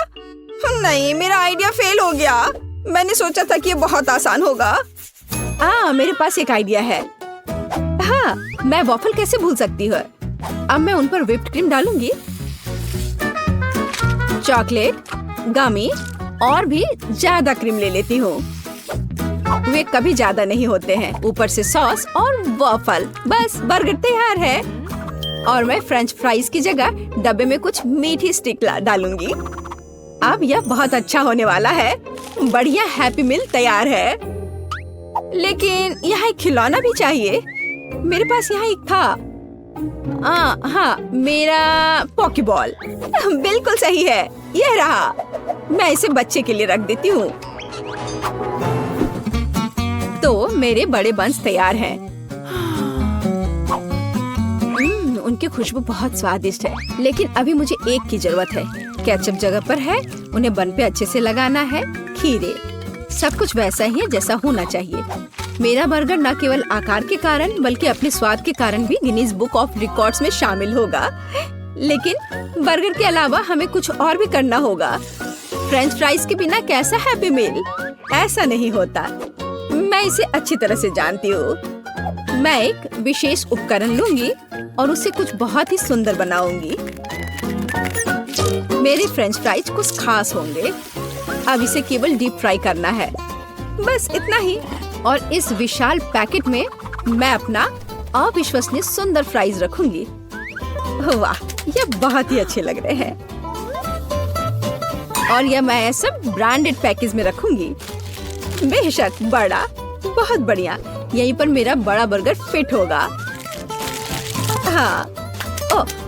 नहीं, मेरा आइडिया फेल हो गया। मैंने सोचा था कि ये बहुत आसान होगा। मेरे पास एक आइडिया है। हाँ, मैं वॉफल कैसे भूल सकती हूँ। अब मैं उन पर व्हिप्ड क्रीम डालूंगी, चॉकलेट, गमी और भी ज्यादा क्रीम ले लेती हूँ। वे कभी ज्यादा नहीं होते हैं। ऊपर से सॉस और वॉफल। बस बर्गर तैयार है। और मैं फ्रेंच फ्राइज की जगह डब्बे में कुछ मीठी स्टिक डालूंगी। अब यह बहुत अच्छा होने वाला है। बढ़िया हैप्पी मील तैयार है। लेकिन यहाँ एक खिलौना भी चाहिए। मेरे पास यहाँ एक था। हाँ, मेरा पॉकीबॉल। बिल्कुल सही है, यह रहा। मैं इसे बच्चे के लिए रख देती हूँ। तो मेरे बड़े बंस तैयार हैं। उनकी खुशबू बहुत स्वादिष्ट है, लेकिन अभी मुझे एक की जरूरत है। केचप जगह पर है, उन्हें बन पे अच्छे से लगाना है। खीरे, सब कुछ वैसा ही है जैसा होना चाहिए। मेरा बर्गर न केवल आकार के कारण बल्कि अपने स्वाद के कारण भी गिनीज बुक ऑफ रिकॉर्ड्स में शामिल होगा। लेकिन बर्गर के अलावा हमें कुछ और भी करना होगा। फ्रेंच फ्राइज के बिना कैसा हैप्पी मील? ऐसा नहीं होता। मैं इसे अच्छी तरह से जानती हूँ। मैं एक विशेष उपकरण लूंगी और उसे कुछ बहुत ही सुंदर बनाऊंगी। मेरे फ्रेंच फ्राइज कुछ खास होंगे। अब इसे केवल डीप फ्राई करना है, बस इतना ही। और इस विशाल पैकेट में मैं अपना अविश्वसनीय सुंदर फ्राइज रखूंगी। वाह, ये बहुत ही अच्छे लग रहे हैं। और यह मैं सब ब्रांडेड पैकेज में रखूंगी। बेशक बड़ा, बहुत बढ़िया। यहीं पर मेरा बड़ा बर्गर फिट होगा। हाँ,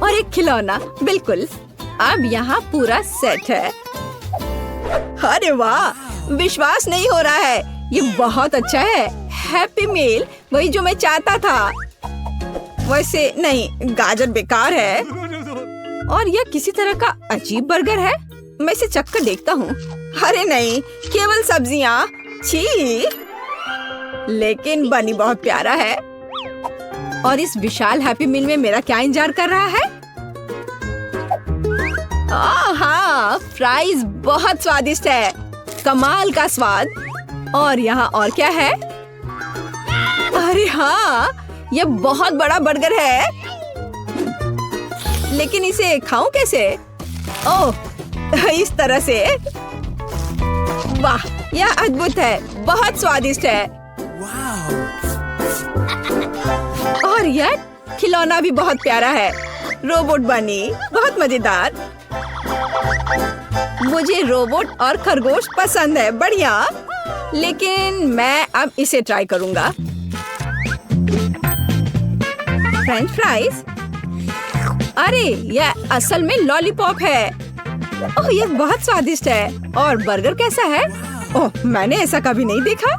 और एक खिलौना। बिल्कुल, अब यहाँ पूरा सेट है। अरे वाह, विश्वास नहीं हो रहा है। ये बहुत अच्छा है। हैप्पी मील, वही जो मैं चाहता था। वैसे नहीं, गाजर बेकार है और यह किसी तरह का अजीब बर्गर है। मैं इसे चखकर देखता हूँ। अरे नहीं, केवल सब्जियाँ, छी। लेकिन बनी बहुत प्यारा है। और इस विशाल हैप्पी मील में मेरा क्या इंतजार कर रहा है? हाँ, फ्राइज बहुत स्वादिष्ट है, कमाल का स्वाद। और यहाँ और क्या है? अरे हाँ, यह बहुत बड़ा बर्गर है, लेकिन इसे खाऊं कैसे? ओह, इस तरह से। वाह, यह अद्भुत है, बहुत स्वादिष्ट है। और यह खिलौना भी बहुत प्यारा है, रोबोट बनी, बहुत मजेदार। मुझे रोबोट और खरगोश पसंद है, बढ़िया। लेकिन मैं अब इसे ट्राई करूंगा। French fries. अरे यह असल में लॉलीपॉप है। ओह, यह बहुत स्वादिष्ट है। और बर्गर कैसा है? ओह, मैंने ऐसा कभी नहीं देखा।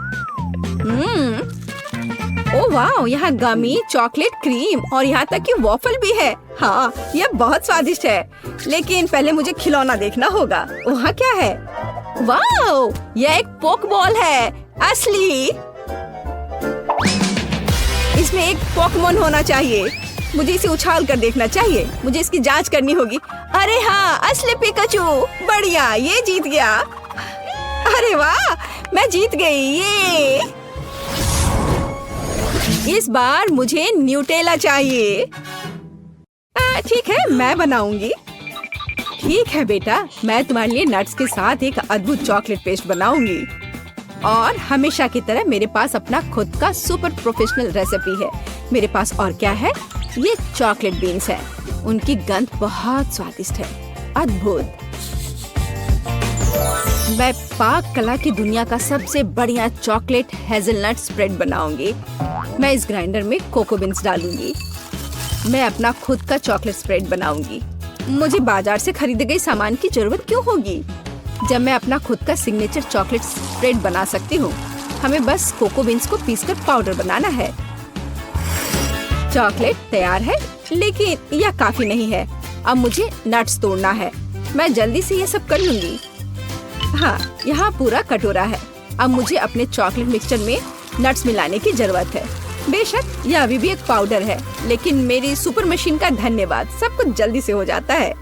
ओह वाह, यहाँ गमी, चॉकलेट, क्रीम और यहाँ तक कि वॉफल भी है। हाँ, यह बहुत स्वादिष्ट है। लेकिन पहले मुझे खिलौना देखना होगा। वहाँ क्या है? वाह, यह एक पोक बॉल है, असली। इसमें एक पोकेमोन होना चाहिए। मुझे इसे उछाल कर देखना चाहिए। मुझे इसकी जांच करनी होगी। अरे हाँ, असली पिकाचू, बढ़िया, ये जीत गया। अरे वाह, मैं जीत गई। ये इस बार मुझे न्यूटेला चाहिए। ठीक है, मैं बनाऊंगी। ठीक है बेटा, मैं तुम्हारे लिए नट्स के साथ एक अद्भुत चॉकलेट पेस्ट बनाऊंगी। और हमेशा की तरह मेरे पास अपना खुद का सुपर प्रोफेशनल रेसिपी है। मेरे पास और क्या है? ये चॉकलेट बीन्स है। उनकी गंध बहुत स्वादिष्ट है, अद्भुत। मैं पाक कला की दुनिया का सबसे बढ़िया चॉकलेट हेजलनट स्प्रेड बनाऊंगी। मैं इस ग्राइंडर में कोको बीन्स डालूंगी। मैं अपना खुद का चॉकलेट स्प्रेड बनाऊंगी। मुझे बाजार से खरीदे गए सामान की जरूरत क्यों होगी जब मैं अपना खुद का सिग्नेचर चॉकलेट स्प्रेड बना सकती हूँ। हमें बस कोको बीन्स को पीसकर पाउडर बनाना है। चॉकलेट तैयार है, लेकिन यह काफी नहीं है। अब मुझे नट्स तोड़ना है। मैं जल्दी से ये सब कर लूंगी। हाँ, यहाँ पूरा कटोरा है। अब मुझे अपने चॉकलेट मिक्सचर में नट्स मिलाने की जरूरत है। बेशक यह अभी भी एक पाउडर है, लेकिन मेरी सुपर मशीन का धन्यवाद, सब कुछ जल्दी से हो जाता है।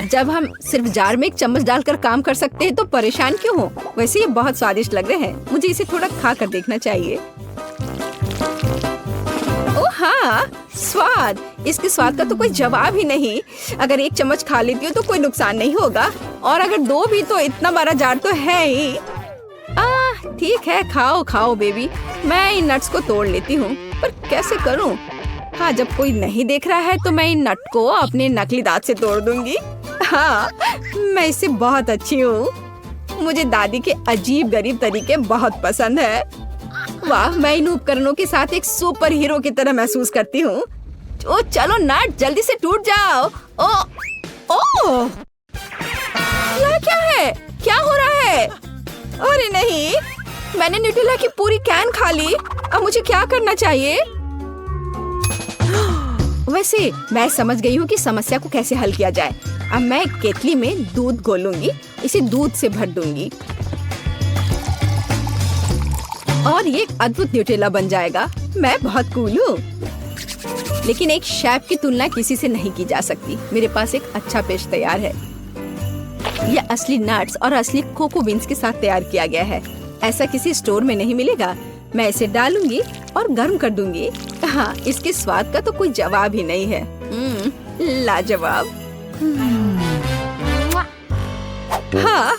जब हम सिर्फ जार में एक चम्मच डालकर काम कर सकते हैं तो परेशान क्यों हो? वैसे ये बहुत स्वादिष्ट लग रहे हैं। मुझे इसे थोड़ा खा कर देखना चाहिए। ओह हाँ, स्वाद, इसके स्वाद का तो कोई जवाब ही नहीं। अगर एक चम्मच खा लेती हो तो कोई नुकसान नहीं होगा, और अगर दो भी तो इतना बड़ा जार तो है ही। ठीक है, खाओ खाओ बेबी। मैं इन नट्स को तोड़ लेती हूँ, पर कैसे करूँ? हाँ, जब कोई नहीं देख रहा है तो मैं इन नट को अपने नकली दांत से तोड़ दूंगी। हाँ, मैं इससे बहुत अच्छी हूँ। मुझे दादी के अजीब गरीब तरीके बहुत पसंद है। वाह, मैं इन उपकरणों के साथ एक सुपर हीरो की तरह महसूस करती हूँ। ओ चलो नट, जल्दी से टूट जाओ। ओ क्या है? क्या हो रहा है? अरे नहीं, मैंने न्यूटेला की पूरी कैन खा ली। अब मुझे क्या करना चाहिए? वैसे मैं समझ गई हूँ कि समस्या को कैसे हल किया जाए। अब मैं केतली में दूध घोलूंगी, इसे दूध से भर दूंगी और ये एक अद्भुत न्यूटेला बन जाएगा। मैं बहुत कूल हूँ, लेकिन एक शेफ की तुलना किसी से नहीं की जा सकती। मेरे पास एक अच्छा पेस्ट तैयार है। यह असली नट्स और असली कोको बीन्स के साथ तैयार किया गया है। ऐसा किसी स्टोर में नहीं मिलेगा। मैं इसे डालूंगी और गर्म कर दूंगी। हाँ, इसके स्वाद का तो कोई जवाब ही नहीं है। लाजवाब। हाँ,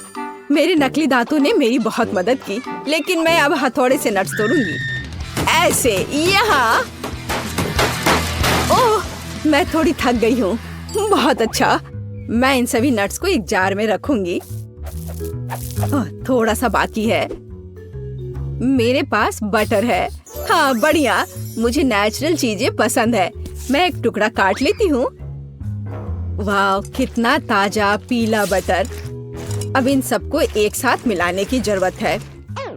मेरे नकली दांतों ने मेरी बहुत मदद की, लेकिन मैं अब हथौड़े से नट्स तोड़ूंगी। ऐसे, यहाँ। ओह, मैं थोड़ी थक गई हूँ। बहुत अच्छा। मैं इन सभी नट्स को एक जार में रखूंगी। थोड़ा सा बाकी है। मेरे पास बटर है। हाँ, बढ़िया। मुझे नेचुरल चीजें पसंद है। मैं एक टुकड़ा काट लेती हूँ। वाह, कितना ताजा पीला बटर। अब इन सबको एक साथ मिलाने की जरूरत है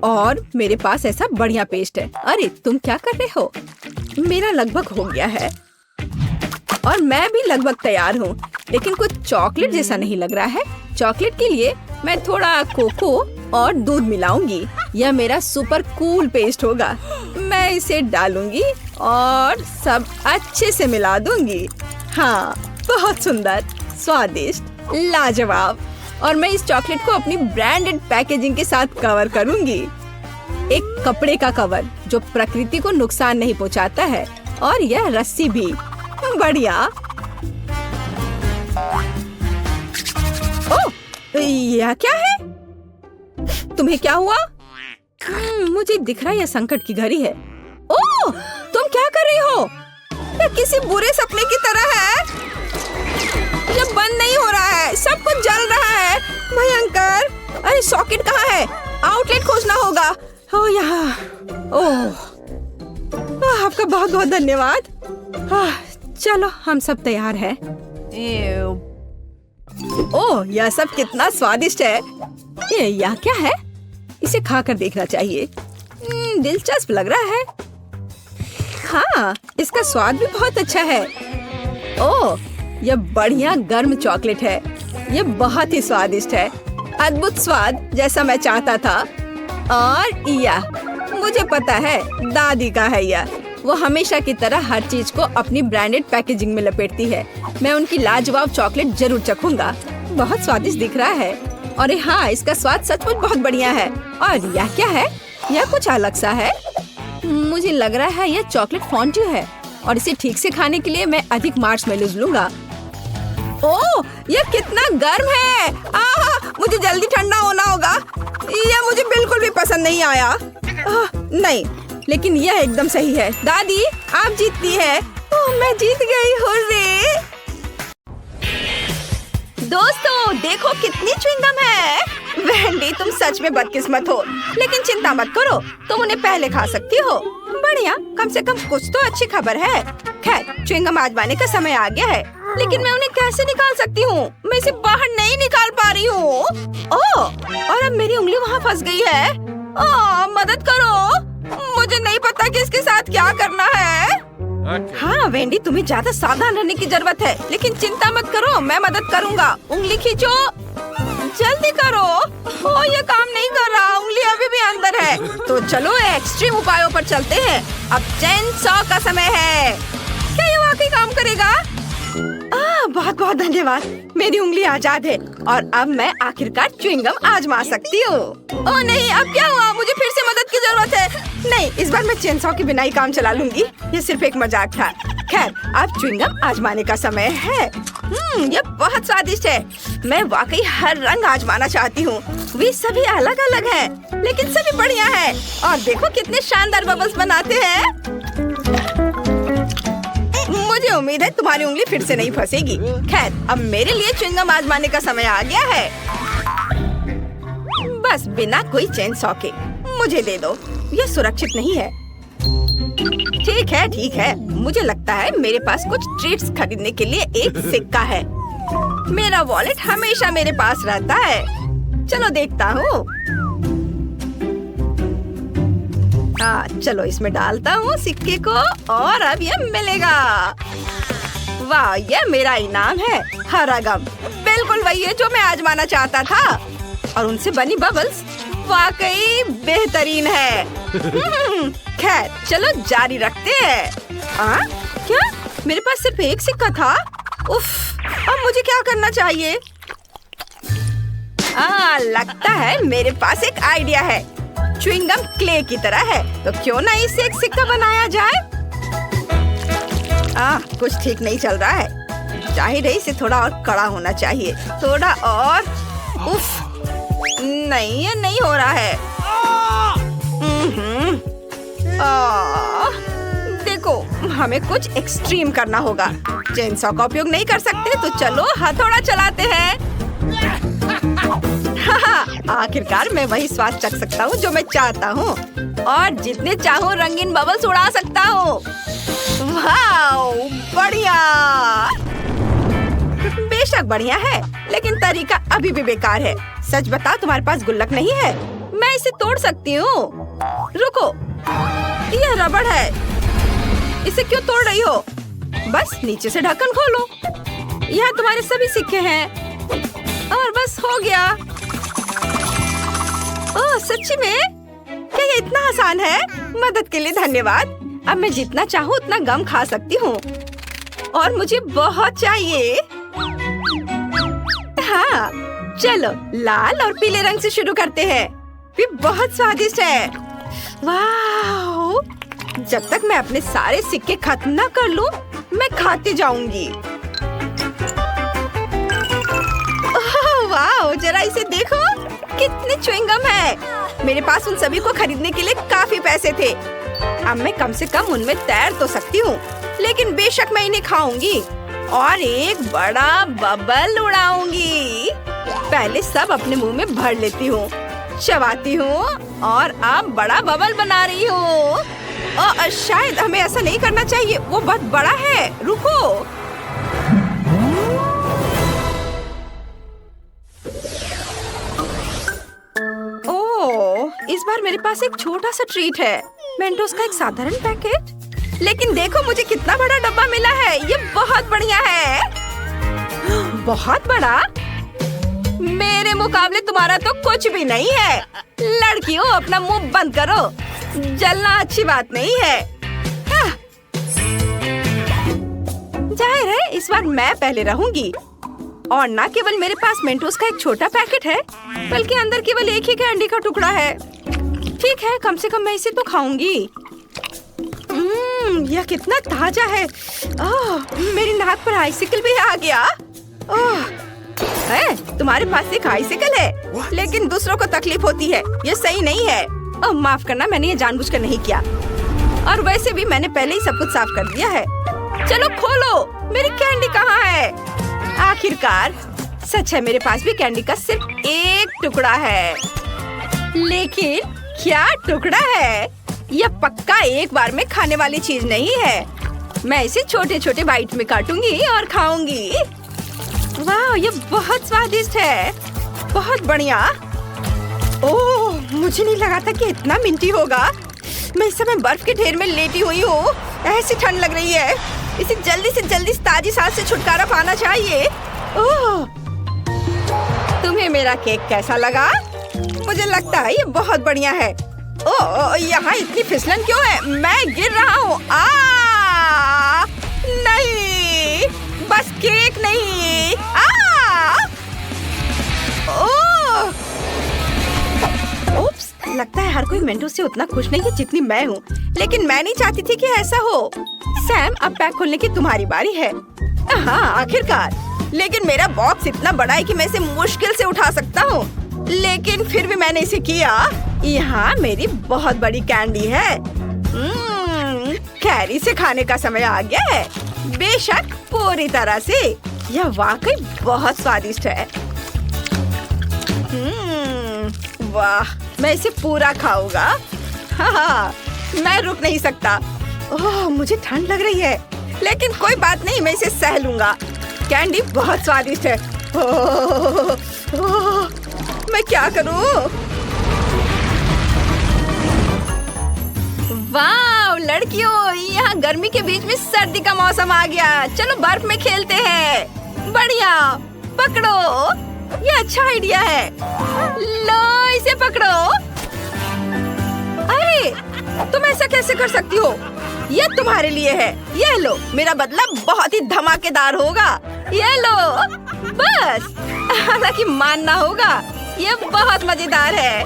और मेरे पास ऐसा बढ़िया पेस्ट है। अरे तुम क्या कर रहे हो? मेरा लगभग हो गया है। और मैं भी लगभग तैयार हूँ, लेकिन कुछ चॉकलेट जैसा नहीं लग रहा है। चॉकलेट के लिए मैं थोड़ा कोको और दूध मिलाऊंगी। यह मेरा सुपर कूल पेस्ट होगा। मैं इसे डालूंगी और सब अच्छे से मिला दूंगी। हाँ, बहुत सुंदर, स्वादिष्ट, लाजवाब। और मैं इस चॉकलेट को अपनी ब्रांडेड पैकेजिंग के साथ कवर करूंगी। एक कपड़े का कवर जो प्रकृति को नुकसान नहीं पहुंचाता है, और यह रस्सी भी। बढ़िया। ओह, यह क्या है? तुम्हें क्या हुआ? मुझे दिख रहा है यह संकट की घड़ी है। ओह, तुम क्या कर रही हो? यह किसी बुरे सपने की तरह है। यह बंद नहीं हो रहा है, सब कुछ जल रहा है। भयंकर। अरे सॉकेट कहाँ है? आउटलेट खोजना होगा। ओह, यहाँ। ओह, आपका बहुत बहुत धन्यवाद। चलो, हम सब तैयार हैं। ओह, यह सब कितना स्वादिष्ट है। यह क्या है? इसे खाकर देखना चाहिए। दिलचस्प लग रहा है। हाँ, इसका स्वाद भी बहुत अच्छा है। ओह, यह बढ़िया गर्म चॉकलेट है। यह बहुत ही स्वादिष्ट है। अद्भुत स्वाद जैसा मैं चाहता था। और यह मुझे पता है, दादी का है यह। वो हमेशा की तरह हर चीज को अपनी ब्रांडेड पैकेजिंग में लपेटती है। मैं उनकी लाजवाब चॉकलेट जरूर चखूंगा। बहुत स्वादिष्ट दिख रहा है। और हाँ, इसका स्वाद सचमुच बहुत बढ़िया है। और यह क्या है? यह कुछ अलग सा है। मुझे लग रहा है यह चॉकलेट फॉन्ड्यू है, और इसे ठीक से खाने के लिए मैं अधिक मार्शमेलोज लूंगा। ओह, यह कितना गर्म है। मुझे जल्दी ठंडा होना होगा। यह मुझे बिल्कुल भी पसंद नहीं आया। नहीं, लेकिन यह एकदम सही है। दादी, आप जीतती है। ओह, मैं जीत गई। हुर्रे! दोस्तों, देखो कितनी च्युइंगम है। वेंडी, तुम सच में बदकिस्मत हो, लेकिन चिंता मत करो, तुम उन्हें पहले खा सकती हो। बढ़िया, कम से कम कुछ तो अच्छी खबर है। खैर, च्युइंगम आजमाने का समय आ गया है, लेकिन मैं उन्हें कैसे निकाल सकती हूँ? मैं इसे बाहर नहीं निकाल पा रही हूँ। ओह, और अब मेरी उंगली वहाँ फंस गई है। ओह, मदद करो, मुझे नहीं पता कि इसके साथ क्या करना है। हाँ वेंडी, तुम्हें ज्यादा सावधान रहने की जरूरत है, लेकिन चिंता मत करो, मैं मदद करूँगा। उंगली खींचो, जल्दी करो। ओह, ये काम नहीं कर रहा, उंगली अभी भी अंदर है। तो चलो एक्सट्रीम उपायों पर चलते हैं। अब चेन सॉ का समय है। क्या ये वाकई काम करेगा? बहुत बहुत धन्यवाद, मेरी उंगली आजाद है और अब मैं आखिरकार च्युइंगम आजमा सकती हूँ। ओह नहीं, अब क्या हुआ? मुझे फिर से मदद की जरूरत है। नहीं, इस बार मैं चेन सॉ के बिना ही काम चला लूंगी। ये सिर्फ एक मजाक था। खैर, अब च्युइंगम आजमाने का समय है। ये बहुत स्वादिष्ट है। मैं वाकई हर रंग आजमाना चाहती हूँ। वे सभी अलग अलग हैं, लेकिन सभी बढ़िया है। और देखो कितने शानदार बबल्स बनाते हैं। मुझे उम्मीद है तुम्हारी उंगली फिर से नहीं फंसेगी। खैर, अब मेरे लिए च्युइंगम आजमाने का समय आ गया है। बस बिना कोई चेन सॉ के मुझे दे दो, ये सुरक्षित नहीं है। ठीक है, मुझे लगता है मेरे पास कुछ ट्रीट्स खरीदने के लिए एक सिक्का है। मेरा वॉलेट हमेशा मेरे पास रहता है। चलो देखता हूँ। चलो इसमें डालता हूँ सिक्के को और अब ये मिलेगा। वाह, ये मेरा इनाम है। हरा गम बिल्कुल वही है जो मैं आजमाना चाहता था। और उनसे बनी बबल्स वाकई बेहतरीन है। खैर, चलो जारी रखते हैं। क्या? मेरे पास सिर्फ एक सिक्का था? उफ, अब मुझे क्या करना चाहिए? लगता है मेरे पास एक आइडिया है। च्युइंगम क्ले की तरह है, तो क्यों ना इससे एक सिक्का बनाया जाए? कुछ ठीक नहीं चल रहा है। जाहिर है इसे थोड़ा और कड़ा होना चाहिए। थोड़ा और। उफ, नहीं, ये नहीं हो रहा है। देखो, हमें कुछ एक्सट्रीम करना होगा। चेन सॉ का उपयोग नहीं कर सकते, तो चलो हथौड़ा चलाते हैं। आखिरकार मैं वही स्वाद चख सकता हूँ जो मैं चाहता हूँ, और जितने चाहूँ रंगीन बबल्स उड़ा सकता हूँ। वाओ, बढ़िया। बेशक बढ़िया है, लेकिन तरीका अभी भी बेकार है। सच बताओ, तुम्हारे पास गुल्लक नहीं है? मैं इसे तोड़ सकती हूँ। रुको, यह रबड़ है, इसे क्यों तोड़ रही हो? बस नीचे से ढक्कन खोलो। यहाँ तुम्हारे सभी सिक्के हैं और बस हो गया। ओह सच्ची में? क्या ये इतना आसान है? मदद के लिए धन्यवाद। अब मैं जितना चाहूँ उतना गम खा सकती हूँ और मुझे बहुत चाहिए। हाँ चलो लाल और पीले रंग से शुरू करते हैं। ये बहुत स्वादिष्ट है। वाह! जब तक मैं अपने सारे सिक्के खत्म ना कर लूं, मैं खाती जाऊंगी। वाह! जरा इसे देखो, कितने च्युइंगम है। मेरे पास उन सभी को खरीदने के लिए काफी पैसे थे। अब मैं कम से कम उनमें तैर तो सकती हूँ, लेकिन बेशक मैं इन्हें खाऊंगी और एक बड़ा बबल उड़ाऊंगी। पहले सब अपने मुंह में भर लेती हूँ, चबाती हूँ और अब बड़ा बबल बना रही हूँ। शायद हमें ऐसा नहीं करना चाहिए, वो बहुत बड़ा है। रुको। ओह, इस बार मेरे पास एक छोटा सा ट्रीट है। मेंटोस का एक साधारण पैकेट। लेकिन देखो मुझे कितना बड़ा डब्बा मिला है। ये बहुत बढ़िया है। बहुत बड़ा? मेरे मुकाबले तुम्हारा तो कुछ भी नहीं है। लड़कियों अपना मुंह बंद करो, जलना अच्छी बात नहीं है। जाहिर है इस बार मैं पहले रहूंगी। और न केवल मेरे पास मेंटोस का एक छोटा पैकेट है, बल्कि अंदर केवल एक ही कैंडी का टुकड़ा है। ठीक है, कम से कम मैं इसे तो खाऊंगी। यह कितना ताजा है। मेरी नाक पर आइसिकल भी आ गया। तुम्हारे पास एक आइसिकल है, लेकिन दूसरों को तकलीफ होती है। ये सही नहीं है। माफ करना, मैंने ये जानबूझकर नहीं किया। और वैसे भी मैंने पहले ही सब कुछ साफ कर दिया है। चलो खोलो, मेरी कैंडी कहाँ है? आखिरकार सच है, मेरे पास भी कैंडी का सिर्फ एक टुकड़ा है। लेकिन क्या टुकड़ा है? यह पक्का एक बार में खाने वाली चीज नहीं है। मैं इसे छोटे छोटे बाइट में काटूंगी और खाऊंगी। वाह, ये बहुत स्वादिष्ट है। बहुत बढ़िया। ओह, मुझे नहीं लगा था कि इतना मिंटी होगा। मैं इस समय बर्फ के ढेर में लेटी हुई हूँ। ऐसी ठंड लग रही है। इसे जल्दी से जल्दी ताजी सांस से छुटकारा पाना चाहिए। ओह, तुम्हें मेरा केक कैसा लगा? मुझे लगता है ये बहुत बढ़िया है। ओह, यहाँ इतनी फिसलन क्यों है? मैं गिर रहा हूँ। नहीं, बस केक नहीं। ओप्स, लगता है हर कोई मेंटोस से उतना खुश नहीं है जितनी मैं हूँ। लेकिन मैं नहीं चाहती थी कि ऐसा हो। सैम, अब पैक खोलने की तुम्हारी बारी है। हाँ, आखिरकार। लेकिन मेरा बॉक्स इतना बड़ा है कि मैं इसे मुश्किल से उठा सकता हूँ। लेकिन फिर भी मैंने इसे किया। यहाँ मेरी बहुत बड़ी कैंडी है। कैरी से खाने का समय आ गया है। बेशक, पूरी तरह से। यह वाकई बहुत स्वादिष्ट है। वाह, मैं इसे पूरा खाऊंगा। हाँ, मैं रुक नहीं सकता। ओह, मुझे ठंड लग रही है, लेकिन कोई बात नहीं, मैं इसे सह लूंगा। कैंडी बहुत स्वादिष्ट है। मैं क्या करूं? वाह लड़कियों, यहाँ गर्मी के बीच में सर्दी का मौसम आ गया। चलो बर्फ में खेलते हैं। बढ़िया, पकड़ो। ये अच्छा आइडिया है। लो, इसे पकड़ो। अरे, तुम ऐसा कैसे कर सकती हो? ये तुम्हारे लिए है। ये लो, मेरा बदला बहुत ही धमाकेदार होगा। ये लो, बस। हालांकि मानना होगा, ये बहुत मजेदार है।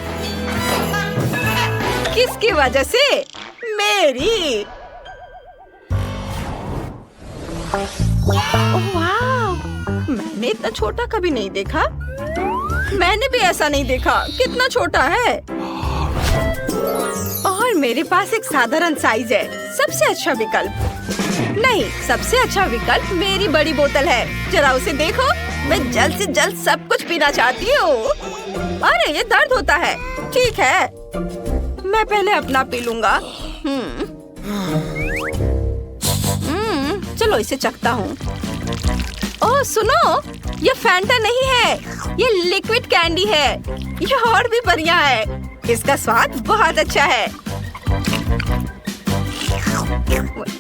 किसकी वजह से? मेरी। वाह, मैंने इतना छोटा कभी नहीं देखा। मैंने भी ऐसा नहीं देखा। कितना छोटा है। और मेरे पास एक साधारण साइज है। सबसे अच्छा विकल्प नहीं, सबसे अच्छा विकल्प मेरी बड़ी बोतल है। जरा उसे देखो। मैं जल्द से जल्द सब कुछ पीना चाहती हूँ। अरे, ये दर्द होता है। ठीक है, मैं पहले अपना पी लूंगा। चलो इसे चखता हूँ। ओह सुनो, ये फैंटा नहीं है, ये लिक्विड कैंडी है। ये और भी बढ़िया है। इसका स्वाद बहुत अच्छा है।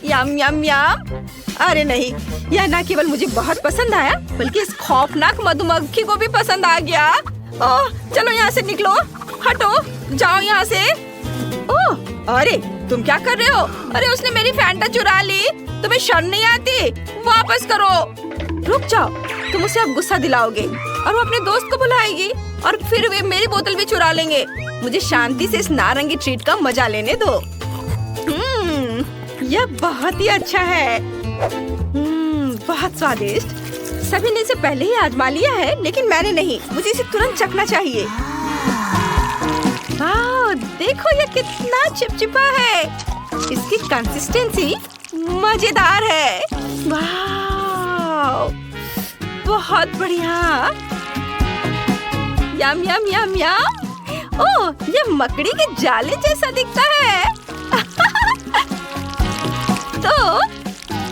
यम यम यम। अरे नहीं, यह न केवल मुझे बहुत पसंद आया बल्कि इस खौफनाक मधुमक्खी को भी पसंद आ गया। ओह, चलो यहाँ से निकलो, हटो, जाओ यहाँ से। ओह, अरे तुम क्या कर रहे हो? अरे उसने मेरी फैंटा चुरा ली। तुम्हें शर्म नहीं आती? वापस करो। रुक जाओ, तुम उसे अब गुस्सा दिलाओगे और वो अपने दोस्त को बुलाएगी और फिर वे मेरी बोतल भी चुरा लेंगे। मुझे शांति से इस नारंगी ट्रीट का मजा लेने दो। यह बहुत ही अच्छा है। बहुत स्वादिष्ट। सभी ने इसे पहले ही आजमा लिया है लेकिन मैंने नहीं। मुझे इसे तुरंत चखना चाहिए। वाह, देखो यह कितना चिपचिपा है। इसकी कंसिस्टेंसी मजेदार है। वाह, बहुत बढ़िया। यम यम यम यम। ओह, यह मकड़ी के जाले जैसा दिखता है। तो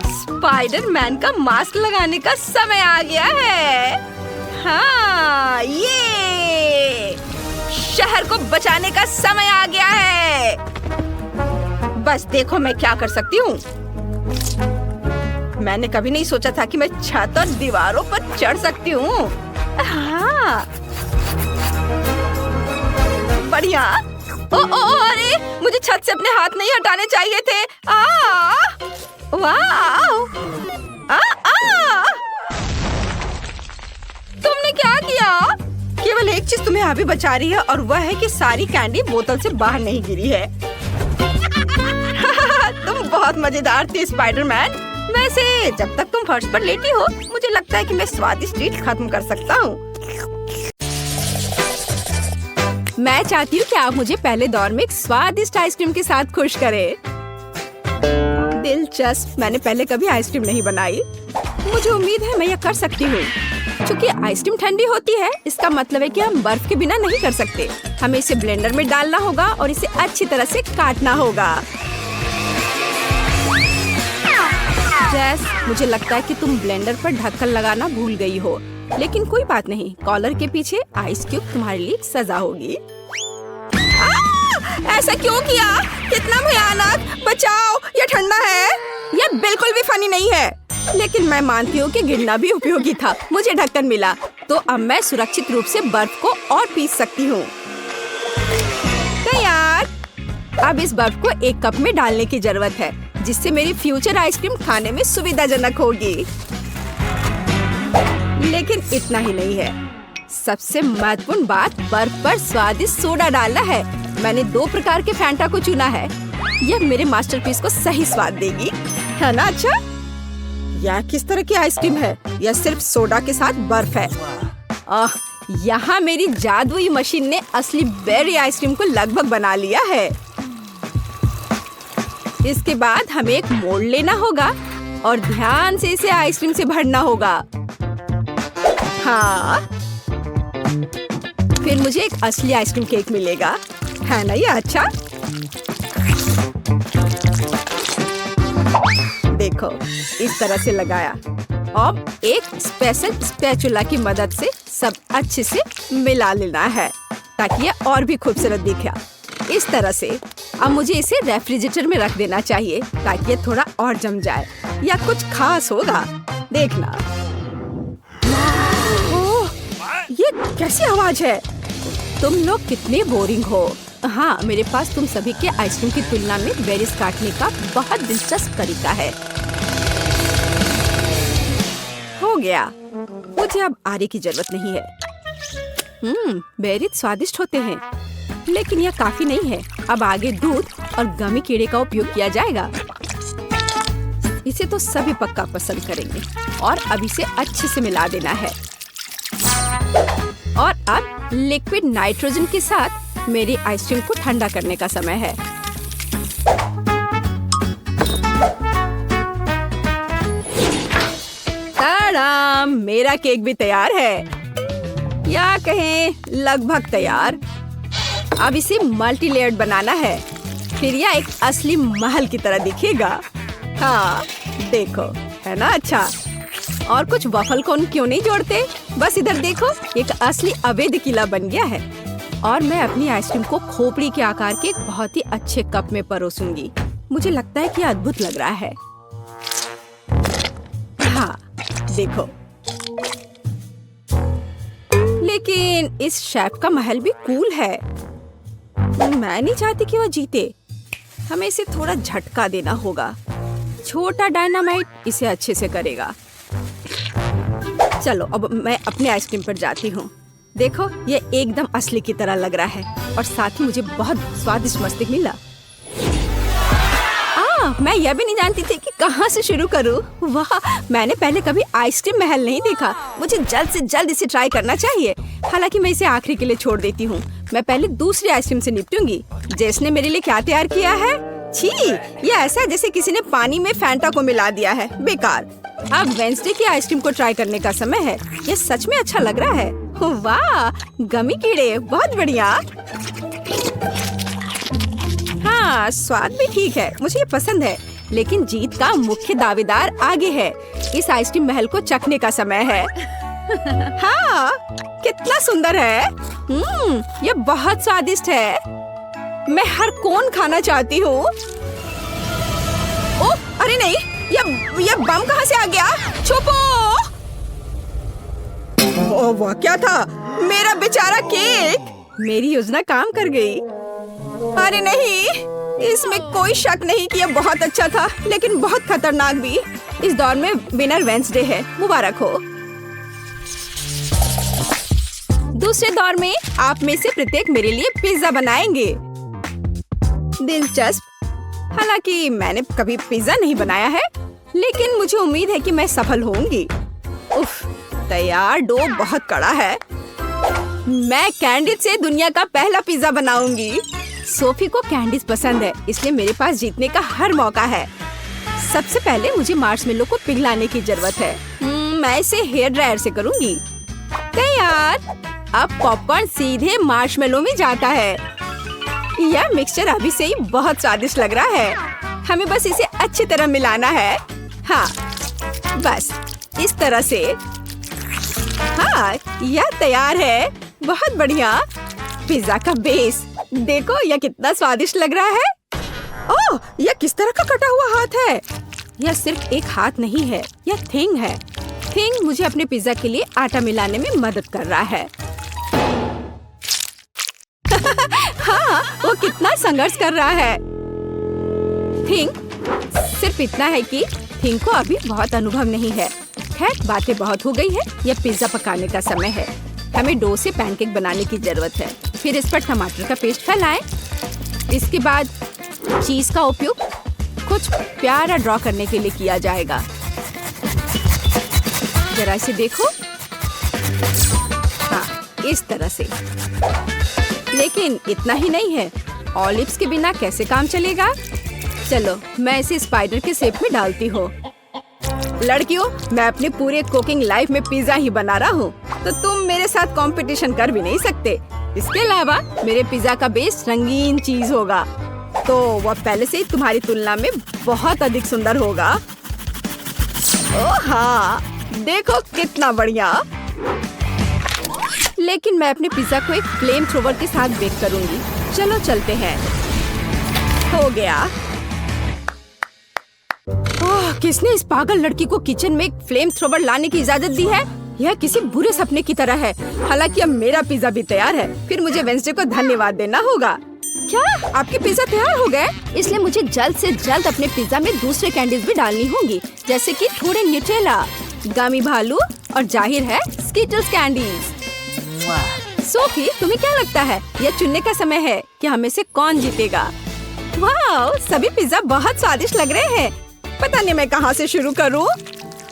स्पाइडरमैन का मास्क लगाने का समय आ गया है। हाँ, ये शहर को बचाने का समय आ गया है। बस देखो मैं क्या कर सकती हूँ। मैंने कभी नहीं सोचा था कि मैं छत और दीवारों पर चढ़ सकती हूँ। हाँ, बढ़िया। अरे मुझे छत से अपने हाथ नहीं हटाने चाहिए थे। वाह! तुमने क्या किया? केवल एक चीज तुम्हें अभी बचा रही है और वह है कि सारी कैंडी बोतल से बाहर नहीं गिरी है। तुम बहुत मजेदार थी स्पाइडरमैन। वैसे जब तक तुम फर्श पर लेटी हो मुझे लगता है कि मैं स्वादिष्ट ट्रीट खत्म कर सकता हूँ। मैं चाहती हूँ कि आप मुझे पहले दौर में एक स्वादिष्ट आइसक्रीम के साथ खुश करें। दिलचस्प, मैंने पहले कभी आइसक्रीम नहीं बनाई। मुझे उम्मीद है मैं यह कर सकती हूँ। चूँकि आइसक्रीम ठंडी होती है इसका मतलब है कि हम बर्फ के बिना नहीं कर सकते। हमें इसे ब्लेंडर में डालना होगा और इसे अच्छी तरह से काटना होगा। जैस, मुझे लगता है कि तुम ब्लेंडर पर ढक्कन लगाना भूल गई हो, लेकिन कोई बात नहीं, कॉलर के पीछे आइस क्यूब तुम्हारे लिए सजा होगी। ऐसा क्यों किया? कितना भयानक! बचाओ, ये ठंडा है। यह बिल्कुल भी फनी नहीं है, लेकिन मैं मानती हूँ कि गिरना भी उपयोगी था। मुझे ढक्कन मिला, तो अब मैं सुरक्षित रूप से बर्फ को और पीस सकती हूँ। तैयार। अब इस बर्फ को एक कप में डालने की जरूरत है, जिससे मेरी फ्यूचर आइसक्रीम खाने में सुविधाजनक होगी। लेकिन इतना ही नहीं है, सबसे महत्वपूर्ण बात बर्फ पर स्वादिष्ट सोडा डालना है। मैंने 2 प्रकार के फैंटा को चुना है। यह मेरे मास्टरपीस को सही स्वाद देगी, है ना? अच्छा, यह किस तरह की आइसक्रीम है? यह सिर्फ सोडा के साथ बर्फ है। यहाँ मेरी जादुई मशीन ने असली बेरी आइसक्रीम को लगभग बना लिया है। इसके बाद हमें एक मोल्ड लेना होगा और ध्यान से इसे आइसक्रीम से भरना होगा। हाँ, फिर मुझे एक असली आइसक्रीम केक मिलेगा, है ना? ये अच्छा। देखो, इस तरह से लगाया। अब एक स्पेशल स्पैचुला की मदद से सब अच्छे से मिला लेना है ताकि यह और भी खूबसूरत दिखे। इस तरह से अब मुझे इसे रेफ्रिजरेटर में रख देना चाहिए ताकि ये थोड़ा और जम जाए या कुछ खास होगा, देखना। ओह, ये कैसी आवाज है? तुम लोग कितने बोरिंग हो। हाँ, मेरे पास तुम सभी के आइसक्रीम की तुलना में बेरीज काटने का बहुत दिलचस्प तरीका है। हो गया, मुझे अब आरे की जरूरत नहीं है। बेरीज स्वादिष्ट होते हैं, लेकिन यह काफी नहीं है। अब आगे दूध और गमी कीड़े का उपयोग किया जाएगा। इसे तो सभी पक्का पसंद करेंगे और अब इसे अच्छे से मिला देना है। और अब लिक्विड नाइट्रोजन के साथ मेरी आइसक्रीम को ठंडा करने का समय है। ताड़ाम, मेरा केक भी तैयार है, या कहें लगभग तैयार। अब इसे मल्टी लेयर्ड बनाना है, फिर यह एक असली महल की तरह दिखेगा। हाँ, देखो, है ना? अच्छा, और कुछ वफल कोन क्यों नहीं जोड़ते? बस इधर देखो, एक असली अवैध किला बन गया है। और मैं अपनी आइसक्रीम को खोपड़ी के आकार के एक बहुत ही अच्छे कप में परोसूंगी। मुझे लगता है कि ये अद्भुत लग रहा है। हाँ, देखो। लेकिन इस शेफ का महल भी कूल है। मैं नहीं चाहती कि वो जीते। हमें इसे थोड़ा झटका देना होगा। छोटा डायनामाइट इसे अच्छे से करेगा। चलो अब मैं अपने आइसक्रीम पर जाती हूँ। देखो, ये एकदम असली की तरह लग रहा है और साथ ही मुझे बहुत स्वादिष्ट मस्ती मिला। मैं यह भी नहीं जानती थी कि कहाँ से शुरू करूँ। वाह, मैंने पहले कभी आइसक्रीम महल नहीं देखा। मुझे जल्द से जल्द इसे ट्राई करना चाहिए। हालांकि मैं इसे आखिरी के लिए छोड़ देती हूँ। मैं पहले दूसरी आइसक्रीम से निपटूंगी। जेस ने मेरे लिए क्या तैयार किया है? छी, ये ऐसा है जैसे किसी ने पानी में फैंटा को मिला दिया है। बेकार। अब वेंसडे की आइसक्रीम को ट्राई करने का समय है। ये सच में अच्छा लग रहा है। वाह, गमी कीड़े, बहुत बढ़िया। हाँ, स्वाद भी ठीक है, मुझे ये पसंद है। लेकिन जीत का मुख्य दावेदार आगे है। इस आइसक्रीम महल को चखने का समय है। हाँ, कितना सुंदर है। ये बहुत स्वादिष्ट है। मैं हर कोन खाना चाहती हूँ। ओह, अरे नहीं, ये बम कहाँ से आ गया? छुपो! ओह, वह क्या था? मेरा बेचारा केक। मेरी योजना काम कर गई। अरे नहीं, इसमें कोई शक नहीं कि यह बहुत अच्छा था, लेकिन बहुत खतरनाक भी। इस दौर में विनर वेंसडे है। मुबारक हो। दूसरे दौर में आप में से प्रत्येक मेरे लिए पिज्जा बनाएंगे। दिलचस्प। हालांकि मैंने कभी पिज्जा नहीं बनाया है, लेकिन मुझे उम्मीद है कि मैं सफल होंगी। उफ, तैयार डो बहुत कड़ा है। मैं कैंडिस से दुनिया का पहला पिज्जा बनाऊंगी। सोफी को कैंडीज पसंद है, इसलिए मेरे पास जीतने का हर मौका है। सबसे पहले मुझे मार्शमेलो को पिघलाने की जरूरत है। मैं इसे हेयर ड्रायर से करूंगी। तैयार। अब पॉपकॉर्न सीधे मार्शमेलो में जाता है। यह मिक्सचर अभी से ही बहुत स्वादिष्ट लग रहा है। हमें बस इसे अच्छी तरह मिलाना है। हाँ, बस इस तरह से। हाँ, यह तैयार है। बहुत बढ़िया। पिज्जा का बेस देखो, यह कितना स्वादिष्ट लग रहा है। ओह, यह किस तरह का कटा हुआ हाथ है? यह सिर्फ एक हाथ नहीं है, यह थिंग है। थिंग मुझे अपने पिज्जा के लिए आटा मिलाने में मदद कर रहा है। हाँ, वो कितना संघर्ष कर रहा है। थिंग सिर्फ इतना है कि थिंग को अभी बहुत अनुभव नहीं है। खैर, बातें बहुत हो गई है। यह पिज्जा पकाने का समय है। हमें डो से पैनकेक बनाने की जरूरत है। फिर इस पर टमाटर का पेस्ट फैलाएं। इसके बाद चीज का उपयोग कुछ प्यारा ड्रॉ करने के लिए किया जाएगा। जरा इसे देखो। हाँ, इस तरह से। लेकिन इतना ही नहीं है। ऑलिव्स के बिना कैसे काम चलेगा? चलो, मैं इसे स्पाइडर के शेप में डालती हूँ। लड़कियों, मैं अपने पूरे कुकिंग लाइफ में पिज्जा ही बना रहा हूँ, तो तुम मेरे साथ कंपटीशन कर भी नहीं सकते। इसके अलावा मेरे पिज्जा का बेस रंगीन चीज होगा, तो वह पहले से ही तुम्हारी तुलना में बहुत अधिक सुंदर होगा। ओह हाँ, देखो कितना बढ़िया। लेकिन मैं अपने पिज्जा को एक फ्लेम थ्रोवर के साथ बेक करूंगी। चलो चलते हैं। हो गया। ओह, किसने इस पागल लड़की को किचन में एक फ्लेम थ्रोवर लाने की इजाजत दी है? यह किसी बुरे सपने की तरह है। हालांकि अब मेरा पिज्जा भी तैयार है। फिर मुझे वेंसडे को धन्यवाद देना होगा। क्या आपके पिज्जा तैयार हो गए? इसलिए मुझे जल्द से जल्द अपने पिज्जा में दूसरे कैंडीज भी डालनी होंगी, जैसे कि थोड़े न्यूटेला, गमी भालू और जाहिर है स्किटल्स कैंडीज। सोफी, तुम्हें क्या लगता है? यह चुनने का समय है कि हमें से कौन जीतेगा। वाह, सभी पिज्जा बहुत स्वादिष्ट लग रहे हैं। पता नहीं मैं कहाँ से शुरू करूँ।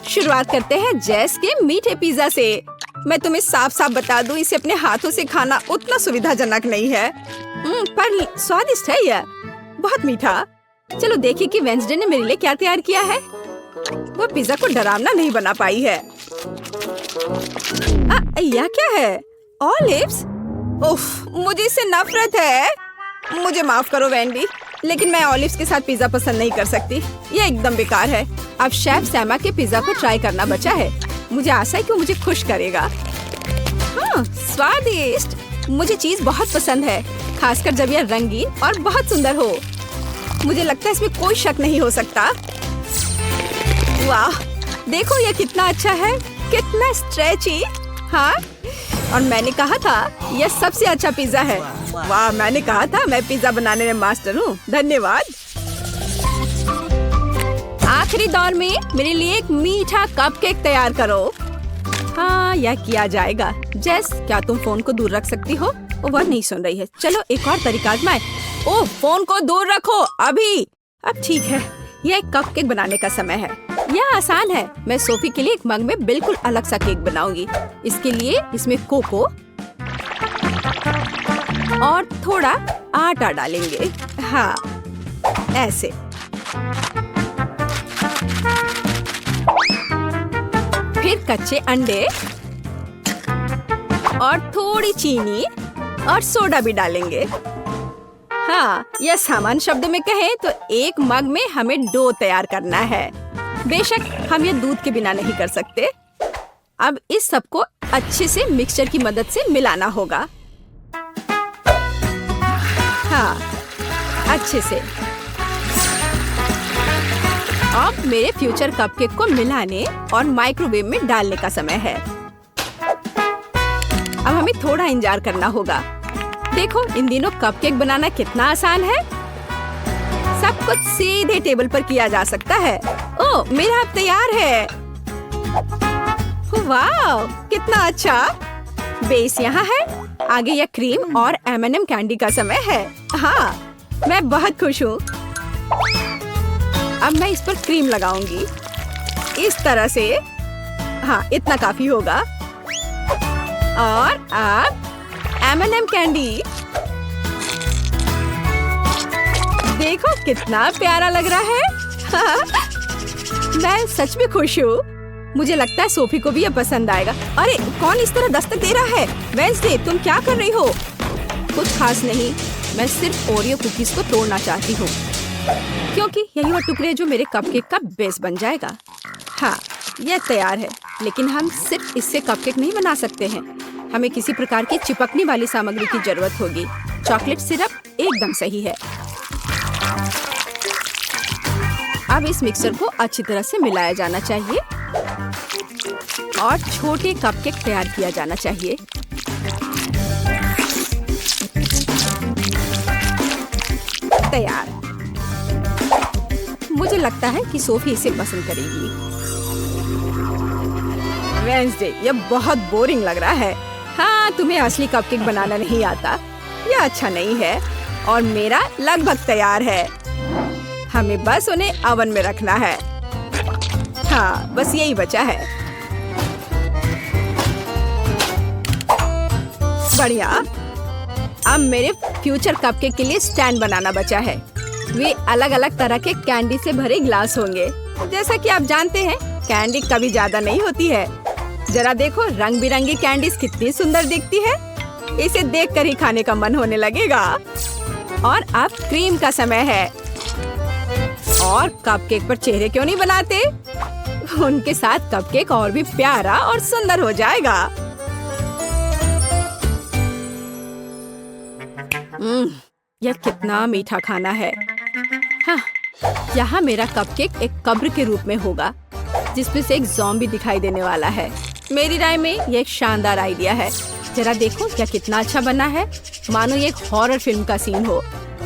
शुरुआत करते हैं जेस के मीठे पिज्जा से। मैं तुम्हें साफ साफ बता दूं, इसे अपने हाथों से खाना उतना सुविधाजनक नहीं है, पर स्वादिष्ट है यह, बहुत मीठा। चलो देखिए कि वेंसडे ने मेरे लिए क्या तैयार किया है। वो पिज्जा को डरावना नहीं बना पाई है। यह क्या है? ऑलिव्स? उफ, मुझे इससे नफरत है। मुझे माफ करो वेंडी, लेकिन मैं ऑलिव्स के साथ पिज्जा पसंद नहीं कर सकती। यह एकदम बेकार है। अब शेफ सैमा के पिज्जा को ट्राई करना बचा है। मुझे आशा है कि वो मुझे खुश करेगा। हाँ, स्वादिष्ट। मुझे चीज बहुत पसंद है, खासकर जब यह रंगीन और बहुत सुंदर हो। मुझे लगता है इसमें कोई शक नहीं हो सकता। वाह, देखो ये कितना अच्छा है, कितना स्ट्रेची। हाँ, और मैंने कहा था यह सबसे अच्छा पिज्जा है। वाह, मैंने कहा था मैं पिज्जा बनाने में मास्टर हूँ। धन्यवाद। आखिरी दौर में मेरे लिए एक मीठा कपकेक तैयार करो। हाँ, यह किया जाएगा। जेस, क्या तुम फोन को दूर रख सकती हो? वह नहीं सुन रही है। चलो एक और तरीका आजमाएं। ओह, फोन को दूर रखो अभी। अब ठीक है, यह एक कपकेक बनाने का समय है। यह आसान है। मैं सोफी के लिए एक मग में बिल्कुल अलग सा केक बनाऊंगी। इसके लिए इसमें कोको और थोड़ा आटा डालेंगे। हाँ, ऐसे। फिर कच्चे अंडे और थोड़ी चीनी और सोडा भी डालेंगे। हाँ, यह सामान्य शब्दों में कहें तो एक मग में हमें डो तैयार करना है। बेशक हम यह दूध के बिना नहीं कर सकते। अब इस सब को अच्छे से मिक्सचर की मदद से मिलाना होगा। हाँ, अच्छे से। अब मेरे फ्यूचर कपकेक को मिलाने और माइक्रोवेव में डालने का समय है। अब हमें थोड़ा इंतजार करना होगा। देखो, इन दिनों कपकेक बनाना कितना आसान है। सब कुछ सीधे टेबल पर किया जा सकता है। ओह, मेरा अब तैयार है। वाह, कितना अच्छा। बेस यहाँ है। आगे यह क्रीम और M&M कैंडी का समय है। हाँ, मैं बहुत खुश हूँ। अब मैं इस पर क्रीम लगाऊंगी इस तरह से। हाँ, इतना काफी होगा। और अब M&M कैंडी। देखो कितना प्यारा लग रहा है। मैं सच में खुश हूँ। मुझे लगता है सोफी को भी यह पसंद आएगा। अरे, कौन इस तरह दस्तक दे रहा है? वेंसडे, तुम क्या कर रही हो? कुछ खास नहीं, मैं सिर्फ ओरियो कुकीज को तोड़ना चाहती हूँ, क्योंकि यही वो टुकड़े जो मेरे कपकेक का बेस बन जाएगा। हाँ, यह तैयार है, लेकिन हम सिर्फ इससे कपकेक नहीं बना सकते हैं। हमें किसी प्रकार की चिपकने वाली सामग्री की जरूरत होगी। चॉकलेट सिरप एकदम सही है। अब इस मिक्सर को अच्छी तरह से मिलाया जाना चाहिए और छोटे कपकेक तैयार किया जाना चाहिए। तैयार। मुझे लगता है कि सोफी इसे पसंद करेगी। वेंसडे, यह बहुत बोरिंग लग रहा है। हाँ, तुम्हें असली कपकेक बनाना नहीं आता। यह अच्छा नहीं है। और मेरा लगभग तैयार है। हमें बस उन्हें ओवन में रखना है। हाँ, बस यही बचा है। बढ़िया। अब मेरे फ्यूचर कपकेक के लिए स्टैंड बनाना बचा है। वे अलग अलग तरह के कैंडी से भरे ग्लास होंगे। जैसा कि आप जानते हैं, कैंडी कभी ज्यादा नहीं होती है। जरा देखो, रंग बिरंगी कैंडीज कितनी सुंदर दिखती है। इसे देखकर ही खाने का मन होने लगेगा। और अब क्रीम का समय है। और कपकेक पर चेहरे क्यों नहीं बनाते? उनके साथ कपकेक और भी प्यारा और सुंदर हो जाएगा। यह कितना मीठा खाना है। हाँ, यहाँ मेरा कपकेक एक कब्र के रूप में होगा, जिसमें से एक ज़ॉम्बी दिखाई देने वाला है। मेरी राय में यह एक शानदार आइडिया है। जरा देखो, यह कितना अच्छा बना है, मानो ये एक हॉरर फिल्म का सीन हो।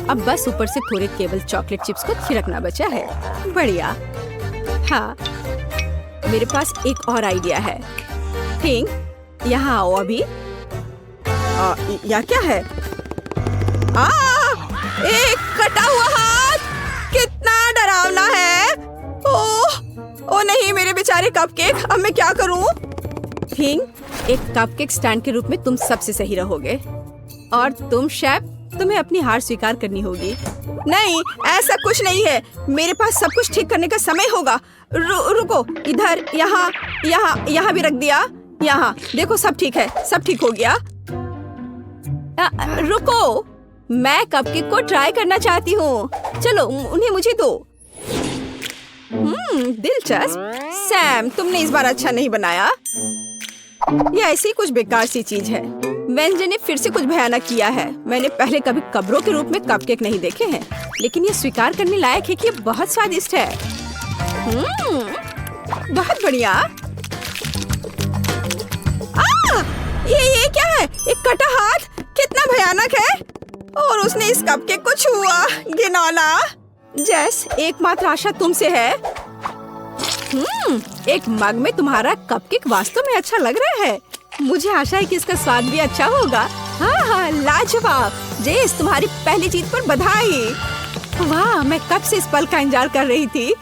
अब बस ऊपर से थोड़े केवल चॉकलेट चिप्स को छिड़कना बचा है। बढ़िया। हाँ, मेरे पास एक और आइडिया है। थिंक, यहाँ आओ अभी। यह क्या है? एक कटा हुआ हाथ, कितना डरावना है। ओह नहीं, मेरे बेचारे कपकेक, अब मैं क्या करूं? थिंक, एक कपकेक स्टैंड के रूप में तुम सबसे सही रहोगे। और तुम शेफ, तुम्हें अपनी हार स्वीकार करनी होगी। नहीं, ऐसा कुछ नहीं है। मेरे पास सब कुछ ठीक करने का समय होगा। रुको, इधर, यहाँ, यहाँ, यहाँ भी रख दिया। यहाँ देखो, सब ठीक है, सब ठीक हो गया। रुको, मैं कपकेक को ट्राई करना चाहती हूँ। चलो, उन्हें मुझे दो। दिलचस्प। सैम, तुमने इस बार अच्छा नहीं बनाया। यह ऐसी कुछ बेकार सी चीज है। वेंसडे ने फिर से कुछ भयानक किया है। मैंने पहले कभी कब्रों के रूप में कपकेक नहीं देखे हैं, लेकिन ये स्वीकार करने लायक है कि ये बहुत स्वादिष्ट है। बहुत बढ़िया। ये क्या है? एक कटा हाथ, कितना भयानक है। और उसने इस कपकेक को छुआ, घिनौना। जेस, एकमात्र आशा तुमसे है। एक मग में तुम्हारा कपकेक वास्तव में अच्छा लग रहा है। मुझे आशा है कि इसका स्वाद भी अच्छा होगा। हाँ, लाजवाब। जेस, तुम्हारी पहली जीत पर बधाई। वाह, मैं कब से इस पल का इंतजार कर रही थी।